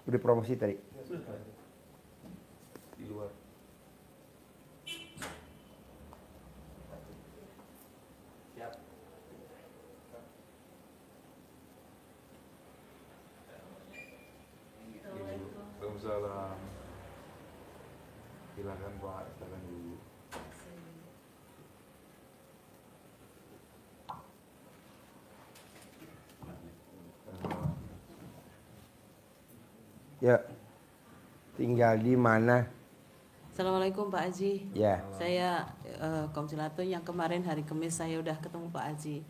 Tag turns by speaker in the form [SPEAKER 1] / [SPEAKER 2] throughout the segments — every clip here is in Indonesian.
[SPEAKER 1] Udah promosi tadi.
[SPEAKER 2] Di luar. Siap. Waalaikumsalam. Silakan Pak, silakan dulu.
[SPEAKER 1] Ya. Tinggal di mana?
[SPEAKER 3] Assalamualaikum Pak Haji.
[SPEAKER 1] Ya.
[SPEAKER 3] Saya Komsilato yang kemarin hari Kamis saya udah ketemu Pak Haji.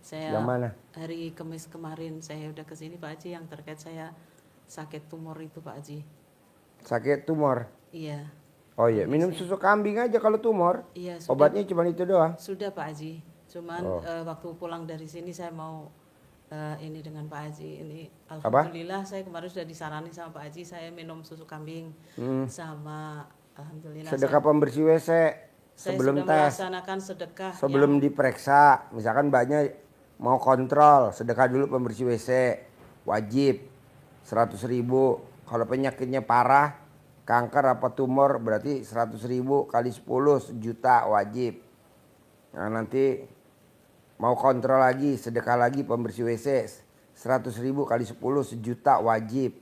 [SPEAKER 3] Saya
[SPEAKER 1] Yang mana?
[SPEAKER 3] hari Kamis kemarin saya udah kesini Pak Haji yang terkait saya sakit tumor itu Pak Haji.
[SPEAKER 1] Sakit tumor.
[SPEAKER 3] Iya.
[SPEAKER 1] Oh iya, minum susu kambing aja kalau tumor.
[SPEAKER 3] Iya. Sudah,
[SPEAKER 1] Obatnya cuma itu doang.
[SPEAKER 3] Sudah Pak Haji. Cuman waktu pulang dari sini saya mau ini dengan Pak Haji ini alhamdulillah saya kemarin sudah disarani sama Pak Haji saya minum susu kambing sama alhamdulillah
[SPEAKER 1] Sedekah pembersih WC
[SPEAKER 3] saya
[SPEAKER 1] sebelum
[SPEAKER 3] sudah
[SPEAKER 1] tes.
[SPEAKER 3] melaksanakan sedekah
[SPEAKER 1] Sebelum diperiksa, misalkan mbaknya mau kontrol, sedekah dulu pembersih WC, wajib 100.000. Kalau penyakitnya parah, kanker apa tumor berarti 100.000 kali 10 sejuta wajib. Nah nanti mau kontrol lagi, sedekah lagi pembersih WC 100.000 kali 10 sejuta wajib.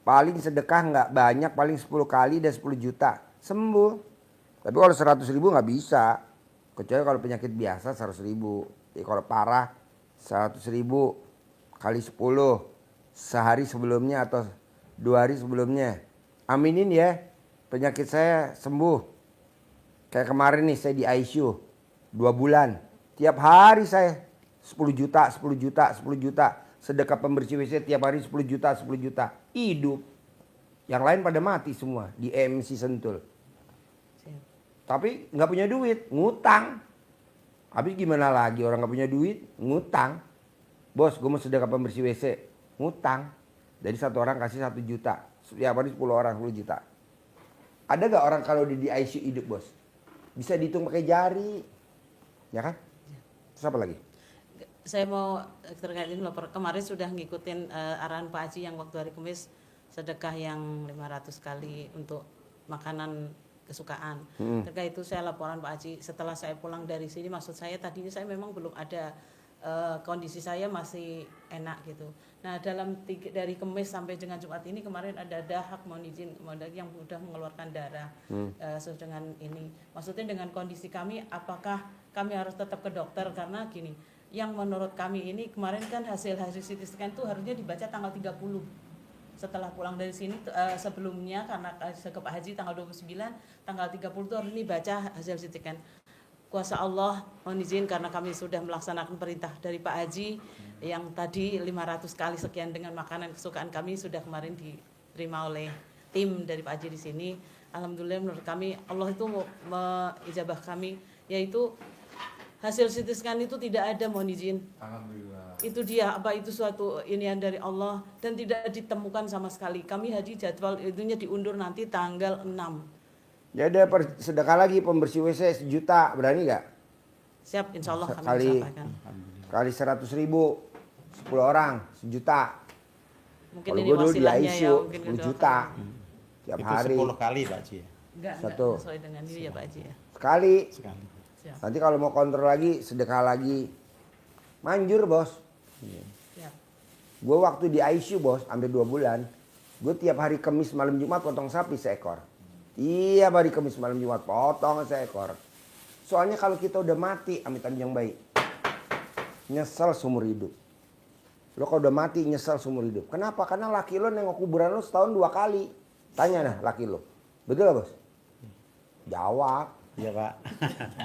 [SPEAKER 1] Paling sedekah nggak banyak, paling 10 kali dan 10 juta sembuh. Tapi kalau 100.000 nggak bisa, kecuali kalau penyakit biasa 100.000. Jadi kalau parah 100.000 kali 10 sehari sebelumnya atau 2 hari sebelumnya. Aminin ya, penyakit saya sembuh. Kayak kemarin nih saya di ICU 2 bulan. Tiap hari saya 10 juta, 10 juta, 10 juta. Sedekah pembersih WC tiap hari 10 juta, 10 juta. Hidup. Yang lain pada mati semua di EMC Sentul. Tapi nggak punya duit, ngutang. Habis gimana lagi orang nggak punya duit, ngutang. Bos, gue mau sedekah pembersih WC, ngutang. Jadi satu orang kasih 1 juta. Setiap hari 10 orang 10 juta. Ada gak orang kalau di ICU hidup bos? Bisa dihitung pakai jari. Ya kan? Terus apa lagi?
[SPEAKER 3] Saya mau terkait ini loh, kemarin sudah ngikutin arahan Pak Haji yang waktu hari Kamis sedekah yang 500 kali untuk makanan kesukaan. Terkait itu saya laporan Pak Haji setelah saya pulang dari sini, maksud saya tadinya saya memang belum ada kondisi saya masih enak gitu. Nah dari Kamis sampai dengan Jumat ini kemarin ada dahak mohon izin yang sudah mengeluarkan darah dengan ini. Maksudnya dengan kondisi kami apakah kami harus tetap ke dokter karena gini, yang menurut kami ini kemarin kan hasil CT scan itu harusnya dibaca tanggal 30. Setelah pulang dari sini sebelumnya karena ke Pak Haji tanggal 29, tanggal 30 itu harus dibaca hasil CT scan. Kuasa Allah mohon izin karena kami sudah melaksanakan perintah dari Pak Haji yang tadi 500 kali sekian dengan makanan kesukaan kami sudah kemarin diterima oleh tim dari Pak Haji di sini. Alhamdulillah menurut kami Allah itu mengijabah kami, yaitu hasil CT scan itu tidak ada mohon izin.
[SPEAKER 2] Alhamdulillah.
[SPEAKER 3] Itu dia itu suatu inian dari Allah dan tidak ditemukan sama sekali. Kami haji jadwal itunya diundur nanti tanggal 6.
[SPEAKER 1] Ya ada sedekah lagi pembersih WC 1 juta, berani gak?
[SPEAKER 3] Siap, insya Allah kami
[SPEAKER 1] Kali
[SPEAKER 3] sampaikan.
[SPEAKER 1] Kali 100.000, 10 orang 1 juta.
[SPEAKER 3] Mungkin
[SPEAKER 1] Kalau
[SPEAKER 3] ini
[SPEAKER 1] gue dulu di
[SPEAKER 3] wasilahnya
[SPEAKER 1] ICU
[SPEAKER 3] mungkin
[SPEAKER 1] 10
[SPEAKER 3] kedua
[SPEAKER 1] juta
[SPEAKER 3] kali.
[SPEAKER 1] tiap
[SPEAKER 4] Itu
[SPEAKER 1] hari.
[SPEAKER 4] 10 kali Pak Haji ya?
[SPEAKER 3] Enggak
[SPEAKER 1] Satu.
[SPEAKER 3] sesuai dengan ini ya Pak Haji ya.
[SPEAKER 1] Sekali.
[SPEAKER 4] Sekali.
[SPEAKER 3] Siap.
[SPEAKER 1] Nanti kalau mau kontrol lagi, sedekah lagi. Manjur bos.
[SPEAKER 4] Iya.
[SPEAKER 3] Siap.
[SPEAKER 1] Gue waktu di ICU bos, hampir 2 bulan. Gue tiap hari Kamis malam Jumat potong sapi seekor. Tiap hari Kamis malam Jumat potong seekor. Soalnya kalau kita udah mati, amit-amit yang baik, nyesel seumur hidup. Lo kalau udah mati nyesel seumur hidup. Kenapa? Karena laki lo nengok kuburan lo setahun 2 kali. Tanya nah laki lo. Betul gak bos? Jawab.
[SPEAKER 4] Iya Pak.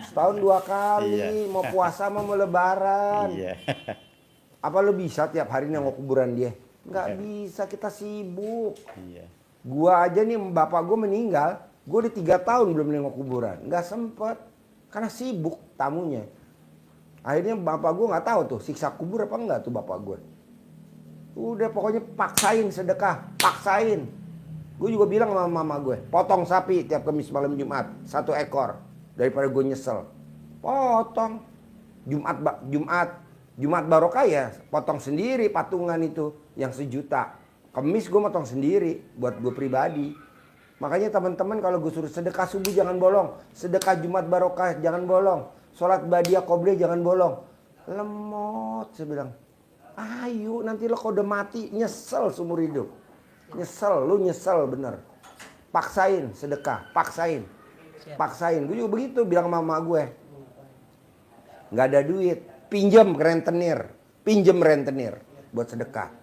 [SPEAKER 1] Setahun 2 kali.
[SPEAKER 4] Iya.
[SPEAKER 1] Mau puasa mau lebaran.
[SPEAKER 4] Iya.
[SPEAKER 1] Apa lo bisa tiap hari nengok kuburan dia? Nggak bisa, kita sibuk.
[SPEAKER 4] Iya.
[SPEAKER 1] Gua aja nih bapak gue meninggal. Gue udah 3 tahun belum nengok kuburan. Nggak sempet. Karena sibuk tamunya. Akhirnya bapak gue nggak tahu tuh siksa kubur apa enggak tuh bapak gue. Udah pokoknya paksain sedekah, paksain. Gue juga bilang sama mama gue, potong sapi tiap Kamis malam Jumat 1 ekor daripada gue nyesel. Potong. Jumat barokah ya, potong sendiri patungan itu yang 1 juta. Kemis gue motong sendiri buat gue pribadi. Makanya teman-teman kalau gue suruh sedekah subuh jangan bolong, sedekah Jumat barokah jangan bolong, sholat badiah qobliyah jangan bolong. Lemot, saya bilang. Ayo nanti lo kalau udah mati nyesel seumur hidup. Nyesel, lu nyesel bener. Paksain sedekah, paksain.
[SPEAKER 3] Siap.
[SPEAKER 1] Paksain, gue juga begitu bilang sama mama gue. Nggak ada duit, pinjem rentenir buat sedekah.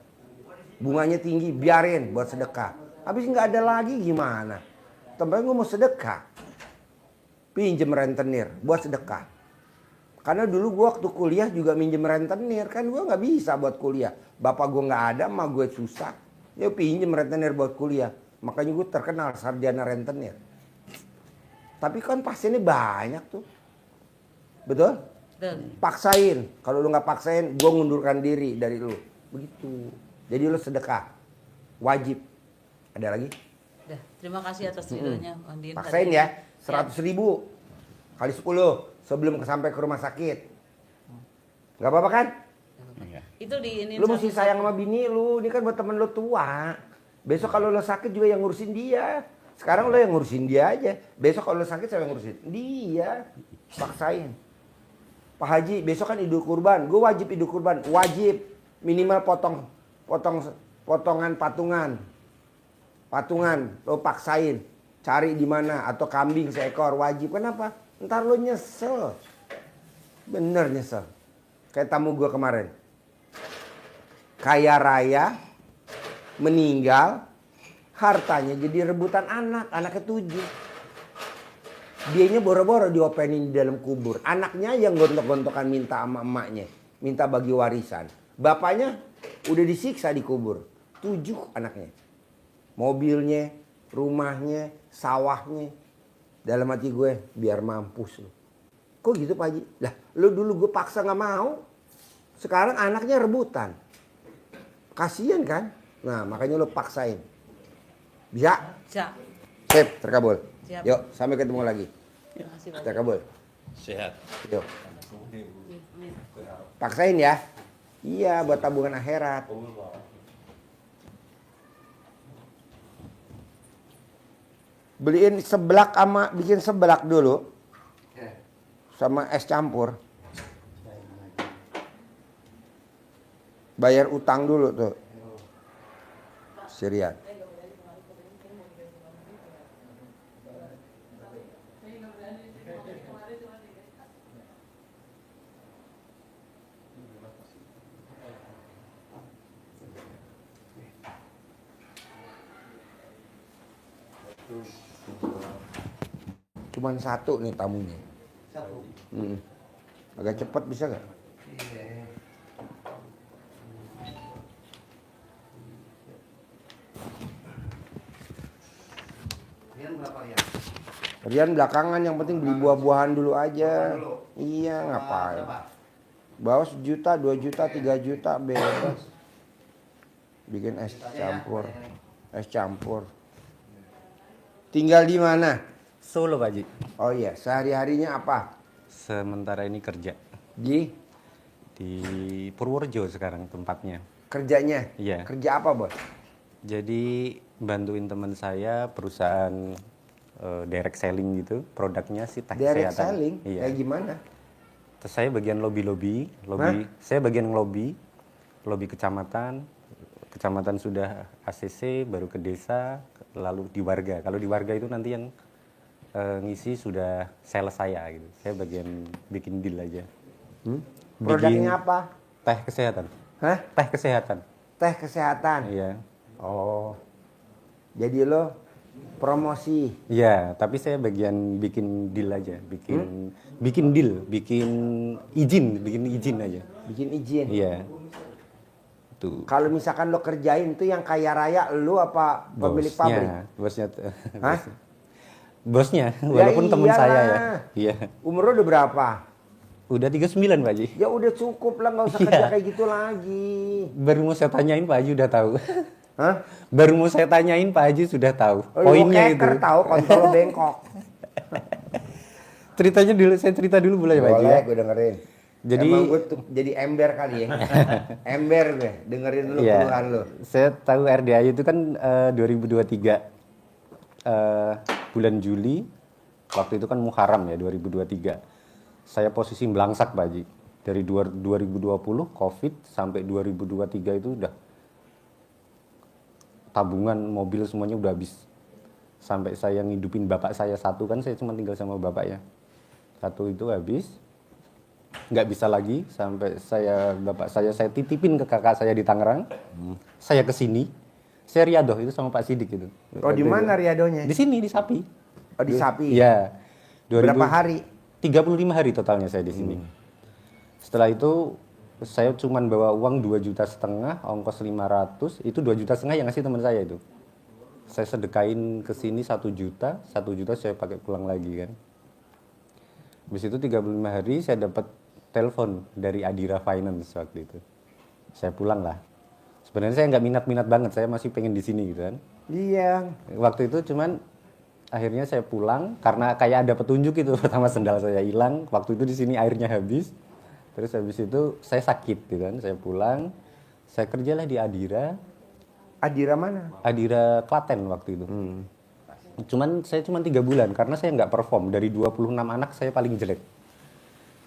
[SPEAKER 1] Bunganya tinggi, biarin buat sedekah. Habis nggak ada lagi gimana? Temen gue mau sedekah, pinjem rentenir buat sedekah. Karena dulu gue waktu kuliah juga minjem rentenir, kan gue nggak bisa buat kuliah. Bapak gue nggak ada, emak gue susah. Ya pinjem rentenir buat kuliah. Makanya gue terkenal sarjana rentenir. Tapi kan pasiennya banyak tuh, betul?
[SPEAKER 3] Betul.
[SPEAKER 1] Paksain, kalau lu nggak paksain, gue ngundurkan diri dari lu. Begitu. Jadi lu sedekah, wajib. Ada lagi?
[SPEAKER 3] Udah, terima kasih atas videonya, Ondin.
[SPEAKER 1] Paksain ya, 100.000 kali 10 sebelum sampai ke rumah sakit. Nggak apa-apa kan?
[SPEAKER 3] Itu di ini.
[SPEAKER 1] Lu mesti sayang sama bini lu, ini kan buat temen lu tua. Besok kalau lu sakit juga yang ngurusin dia. Sekarang lu yang ngurusin dia aja. Besok kalau lu sakit siapa yang ngurusin? Dia. Paksain. Pak Haji, besok kan Idul Kurban. Gue wajib Idul Kurban, wajib minimal potongan patungan. Patungan, lo paksain. Cari di mana atau kambing seekor wajib. Kenapa? Ntar lo nyesel. Bener nyesel. Kayak tamu gue kemarin. Kaya raya, meninggal, hartanya jadi rebutan anaknya 7. Dianya boro-boro diopenin di dalam kubur. Anaknya yang gontok-gontokan minta sama emaknya. Minta bagi warisan. Bapaknya udah disiksa di kubur. 7 anaknya. Mobilnya, rumahnya, sawahnya. Dalam hati gue, biar mampus lu. Kok gitu Pak Haji? Lah, lu dulu gue paksa gak mau. Sekarang anaknya rebutan. Kasian kan? Nah, makanya lu paksain. Bisa?
[SPEAKER 3] Siap.
[SPEAKER 1] Sip, terkabul.
[SPEAKER 3] Siap.
[SPEAKER 1] Yuk, sampai ketemu lagi.
[SPEAKER 3] Terima kasih Pak.
[SPEAKER 1] Terkabul.
[SPEAKER 4] Sehat.
[SPEAKER 1] Yuk,
[SPEAKER 3] Amin.
[SPEAKER 1] paksain ya. Iya, buat tabungan akhirat. Beliin seblak sama bikin seblak dulu. Sama es campur. Bayar utang dulu tuh. Sirian. Cuman satu nih tamunya. Agak cepat bisa nggak? Rian belakangan, yang penting beli buah-buahan dulu aja. Iya, ngapain? Bawa 1 juta, 2 juta, 3 juta bebas. Bikin es campur. Es campur. Tinggal di mana?
[SPEAKER 4] Solo Pak Haji.
[SPEAKER 1] Oh iya, sehari-harinya apa?
[SPEAKER 4] Sementara ini kerja
[SPEAKER 1] Di
[SPEAKER 4] di Purworejo sekarang tempatnya.
[SPEAKER 1] kerjanya?
[SPEAKER 4] Iya.
[SPEAKER 1] Kerja apa, Bos?
[SPEAKER 4] Jadi bantuin teman saya perusahaan direct selling gitu. Produknya sih teh
[SPEAKER 1] Direct
[SPEAKER 4] kesehatan.
[SPEAKER 1] selling?
[SPEAKER 4] Iya.
[SPEAKER 1] Kayak gimana?
[SPEAKER 4] Terus saya bagian lobby. Saya bagian lobby kecamatan. Kecamatan sudah ACC, baru ke desa, lalu di warga. Kalau di warga itu nanti yang ngisi sudah sales saya gitu. Saya bagian bikin deal aja.
[SPEAKER 1] Produknya apa?
[SPEAKER 4] Teh kesehatan.
[SPEAKER 1] Hah?
[SPEAKER 4] Teh kesehatan.
[SPEAKER 1] Teh kesehatan?
[SPEAKER 4] Iya.
[SPEAKER 1] Oh, jadi lo promosi?
[SPEAKER 4] Iya, tapi saya bagian bikin deal aja, bikin deal, bikin izin aja.
[SPEAKER 1] Bikin izin?
[SPEAKER 4] Iya. Tuh.
[SPEAKER 1] Kalau misalkan lo kerjain tuh yang kaya raya lo apa pemilik pabrik?
[SPEAKER 4] Bosnya.
[SPEAKER 1] Hah?
[SPEAKER 4] Bosnya, walaupun teman
[SPEAKER 1] iyalah.
[SPEAKER 4] saya ya. Iya.
[SPEAKER 1] Umur lo udah berapa?
[SPEAKER 4] Udah 39 Pak Haji.
[SPEAKER 1] Ya udah cukup lah, nggak usah
[SPEAKER 4] Iya.
[SPEAKER 1] kerja kayak gitu lagi.
[SPEAKER 4] Baru mau saya tanyain Pak Haji udah tahu.
[SPEAKER 1] Hah?
[SPEAKER 4] Baru mau saya tanyain Pak Haji sudah tahu.
[SPEAKER 1] Oh,
[SPEAKER 4] Poinnya itu.
[SPEAKER 1] keker tahu kontol lo bengkok.
[SPEAKER 4] Ceritanya dulu, saya cerita dulu boleh Pak Haji ya?
[SPEAKER 1] Boleh, gue dengerin.
[SPEAKER 4] Jadi
[SPEAKER 1] emang gue tuh jadi ember kali ya. Ember gue, dengerin dulu
[SPEAKER 4] iya,
[SPEAKER 1] keluhan lu.
[SPEAKER 4] saya tahu RDAI itu kan 2023 bulan Juli, waktu itu kan Muharram ya 2023. Saya posisi melangsak Pak Haji. Dari 2020 COVID sampai 2023 itu udah tabungan mobil semuanya udah habis. Sampai saya ngidupin bapak saya satu, kan saya cuma tinggal sama bapak ya. Satu itu habis. Nggak bisa lagi, sampai bapak saya titipin ke kakak saya di Tangerang. Saya ke sini. Saya riadoh itu sama Pak Sidik itu.
[SPEAKER 1] Oh, di mana riadonya?
[SPEAKER 4] Di sini, di Sapi.
[SPEAKER 1] Oh, di Sapi.
[SPEAKER 4] Iya.
[SPEAKER 1] Berapa hari?
[SPEAKER 4] 35 hari totalnya saya di sini. Setelah itu saya cuman bawa uang 2,5 juta, ongkos 500, itu 2,5 juta yang ngasih teman saya itu. Saya sedekain ke sini 1 juta, 1 juta saya pakai pulang lagi kan. Habis itu 35 hari saya dapat telepon dari Adira Finance waktu itu. Saya pulang lah. Sebenarnya saya nggak minat-minat banget, saya masih pengen di sini gitu kan.
[SPEAKER 1] Iya.
[SPEAKER 4] Waktu itu cuman akhirnya saya pulang karena kayak ada petunjuk itu. Pertama sendal saya hilang, waktu itu di sini airnya habis. Terus habis itu saya sakit gitu kan, saya pulang, saya kerjalah di Adira.
[SPEAKER 1] Adira mana?
[SPEAKER 4] Adira Klaten waktu itu. Saya cuma 3 bulan karena saya nggak perform, dari 26 anak saya paling jelek.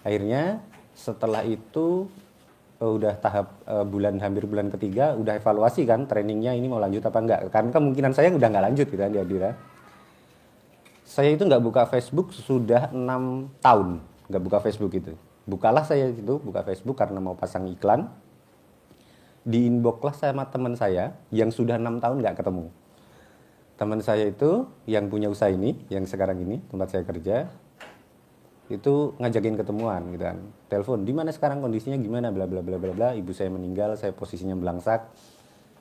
[SPEAKER 4] Akhirnya setelah itu udah tahap hampir bulan ketiga, udah evaluasi kan trainingnya ini mau lanjut apa enggak, karena kemungkinan saya udah nggak lanjut gitu kan di Adira. Saya itu nggak buka Facebook sudah 6 tahun, nggak buka Facebook itu. Bukalah saya itu, buka Facebook karena mau pasang iklan. Di inbox lah sama teman saya yang sudah 6 tahun nggak ketemu. Teman saya itu yang punya usaha ini, yang sekarang ini tempat saya kerja, itu ngajakin ketemuan gitu kan. Telepon, di mana sekarang kondisinya gimana, bla bla bla bla bla. Ibu saya meninggal, saya posisinya belangsak.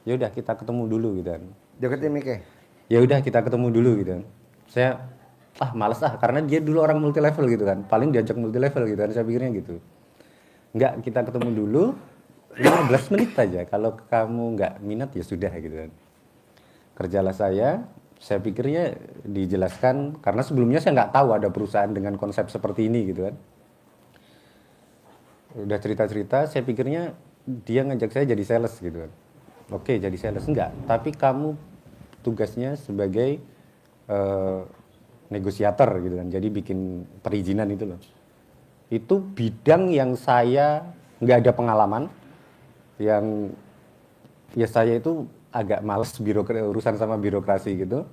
[SPEAKER 4] Ya udah kita ketemu dulu gitu kan.
[SPEAKER 1] Deketin Mike.
[SPEAKER 4] Ya udah kita ketemu dulu gitu kan. Saya males karena dia dulu orang multi level gitu kan. Paling diajak multi level gitu kan, saya pikirnya gitu. Enggak, kita ketemu dulu 15 menit aja. Kalau kamu nggak minat ya sudah gitu kan. Kerjalah saya pikirnya dijelaskan karena sebelumnya saya nggak tahu ada perusahaan dengan konsep seperti ini gitu kan. Udah cerita-cerita, saya pikirnya dia ngajak saya jadi sales gitu kan. Oke, jadi sales enggak, tapi kamu tugasnya sebagai negosiator gitu kan. Jadi bikin perizinan itu loh. Itu bidang yang saya nggak ada pengalaman, yang ya saya itu agak males urusan sama birokrasi gitu.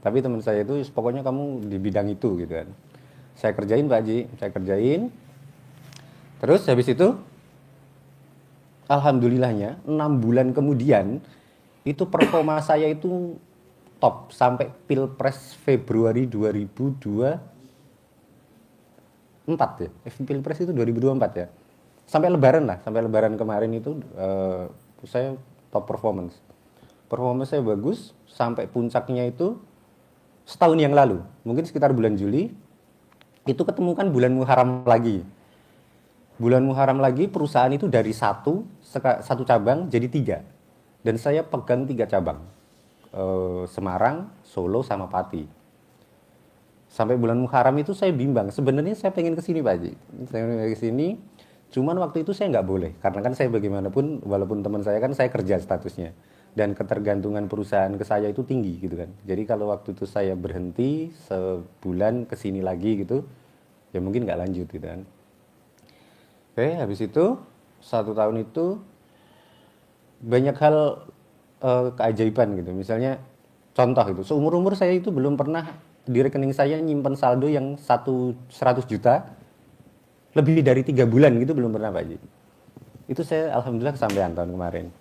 [SPEAKER 4] Tapi teman saya itu pokoknya kamu di bidang itu gitu kan. Saya kerjain Pak Haji, saya kerjain. Terus habis itu alhamdulillahnya 6 bulan kemudian itu performa saya itu top sampai Pilpres Februari 2024 ya. Pilpres itu 2024 ya. Sampai lebaran kemarin itu saya top performance. Performance saya bagus sampai puncaknya itu setahun yang lalu. Mungkin sekitar bulan Juli itu ketemukan bulan Muharram lagi. Bulan Muharram lagi perusahaan itu dari satu cabang jadi 3. Dan saya pegang 3 cabang. Semarang, Solo, sama Pati. Sampai bulan Muharram itu saya bimbang. Sebenarnya saya pengen ke sini Pak Haji. Saya pengen ke sini, cuman waktu itu saya nggak boleh. Karena kan saya bagaimanapun, walaupun teman saya kan saya kerja statusnya. Dan ketergantungan perusahaan ke saya itu tinggi gitu kan. Jadi kalau waktu itu saya berhenti sebulan ke sini lagi gitu, ya mungkin nggak lanjut gitu kan. Oke, habis itu 1 tahun itu banyak hal keajaiban gitu. Misalnya contoh itu, seumur-umur saya itu belum pernah di rekening saya nyimpen saldo yang 100 juta lebih dari 3 bulan gitu, belum pernah Pak Haji. Itu saya alhamdulillah kesampaian tahun kemarin.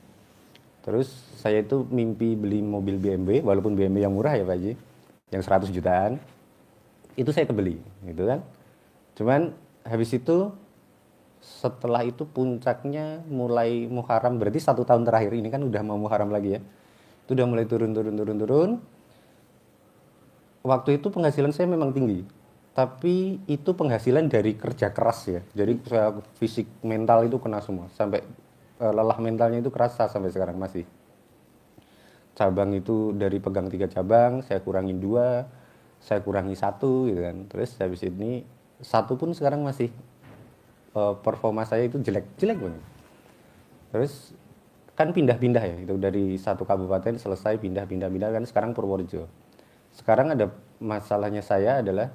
[SPEAKER 4] Terus saya itu mimpi beli mobil BMW, walaupun BMW yang murah ya Pak Haji, yang 100 jutaan. Itu saya kebeli gitu kan. Cuman habis itu setelah itu puncaknya mulai Muharram, berarti 1 tahun terakhir ini kan udah mau Muharram lagi ya. Itu udah mulai turun. Waktu itu penghasilan saya memang tinggi. Tapi itu penghasilan dari kerja keras ya. Jadi saya fisik mental itu kena semua. Sampai lelah mentalnya itu kerasa sampai sekarang masih. Cabang itu dari pegang 3 cabang, saya kurangin 2, saya kurangi 1 gitu kan. Terus habis ini 1 pun sekarang masih performa saya itu jelek banget. Terus kan pindah-pindah ya, itu dari satu kabupaten selesai pindah kan sekarang Purworejo. Sekarang ada masalahnya saya adalah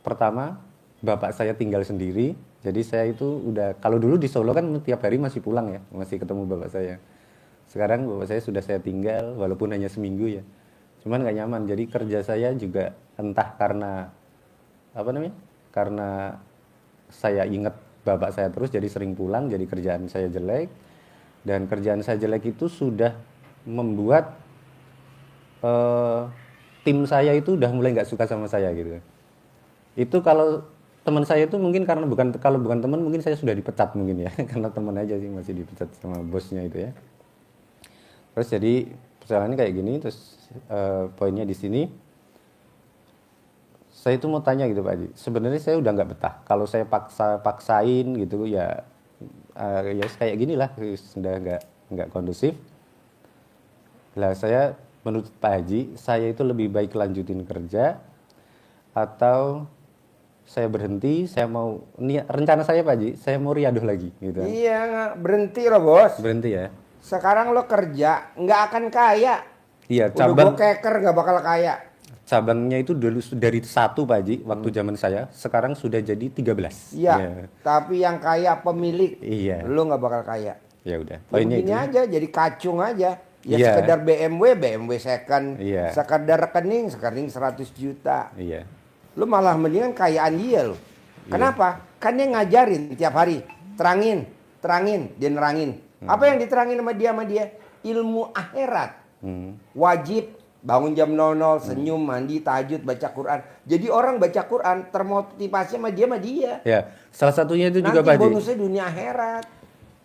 [SPEAKER 4] pertama bapak saya tinggal sendiri, jadi saya itu udah, kalau dulu di Solo kan tiap hari masih pulang ya, masih ketemu bapak saya. Sekarang bapak saya sudah saya tinggal walaupun hanya seminggu ya, cuman nggak nyaman. Jadi kerja saya juga entah karena apa namanya, karena saya ingat bapak saya terus jadi sering pulang, jadi kerjaan saya jelek. Dan kerjaan saya jelek itu sudah membuat tim saya itu udah mulai nggak suka sama saya gitu. Itu kalau teman saya itu mungkin karena kalau bukan teman mungkin saya sudah dipecat mungkin ya, karena teman aja sih masih dipecat sama bosnya itu ya. Terus jadi persoalannya kayak gini, terus poinnya di sini. Saya itu mau tanya gitu Pak Haji, sebenarnya saya udah nggak betah. Kalau saya paksain gitu ya, ya kayak gini lah, sudah nggak kondusif. Lah saya menurut Pak Haji, saya itu lebih baik lanjutin kerja atau saya berhenti, saya mau rencana saya Pak Haji, saya mau riadoh lagi gitu.
[SPEAKER 1] Iya, berhenti loh bos.
[SPEAKER 4] Berhenti ya.
[SPEAKER 1] Sekarang lo kerja nggak akan kaya.
[SPEAKER 4] Iya,
[SPEAKER 1] Udah gue keker nggak bakal kaya.
[SPEAKER 4] cabangnya itu dulu dari 1 Pak Haji waktu zaman saya, sekarang sudah jadi 13.
[SPEAKER 1] Iya,
[SPEAKER 4] Ya.
[SPEAKER 1] tapi yang kaya pemilik.
[SPEAKER 4] Iya.
[SPEAKER 1] Lo nggak bakal kaya.
[SPEAKER 4] Ya udah.
[SPEAKER 1] Ya
[SPEAKER 4] Poinnya
[SPEAKER 1] begini
[SPEAKER 4] itu.
[SPEAKER 1] aja, jadi kacung aja. Ya
[SPEAKER 4] Iya.
[SPEAKER 1] sekedar BMW second.
[SPEAKER 4] Iya.
[SPEAKER 1] Sekedar rekening 100 juta.
[SPEAKER 4] Iya.
[SPEAKER 1] Lu malah mendingan kayaan dia lo. Kenapa? Kan dia ngajarin tiap hari. Terangin, dia nerangin. Apa yang diterangin sama dia? Ilmu akhirat. Wajib bangun jam 00, senyum, mandi, tahajud, baca Quran. Jadi orang baca Quran termotivasi sama dia.
[SPEAKER 4] Ya, salah satunya itu
[SPEAKER 1] Nanti
[SPEAKER 4] juga Pak Haji.
[SPEAKER 1] bonusnya dunia akhirat.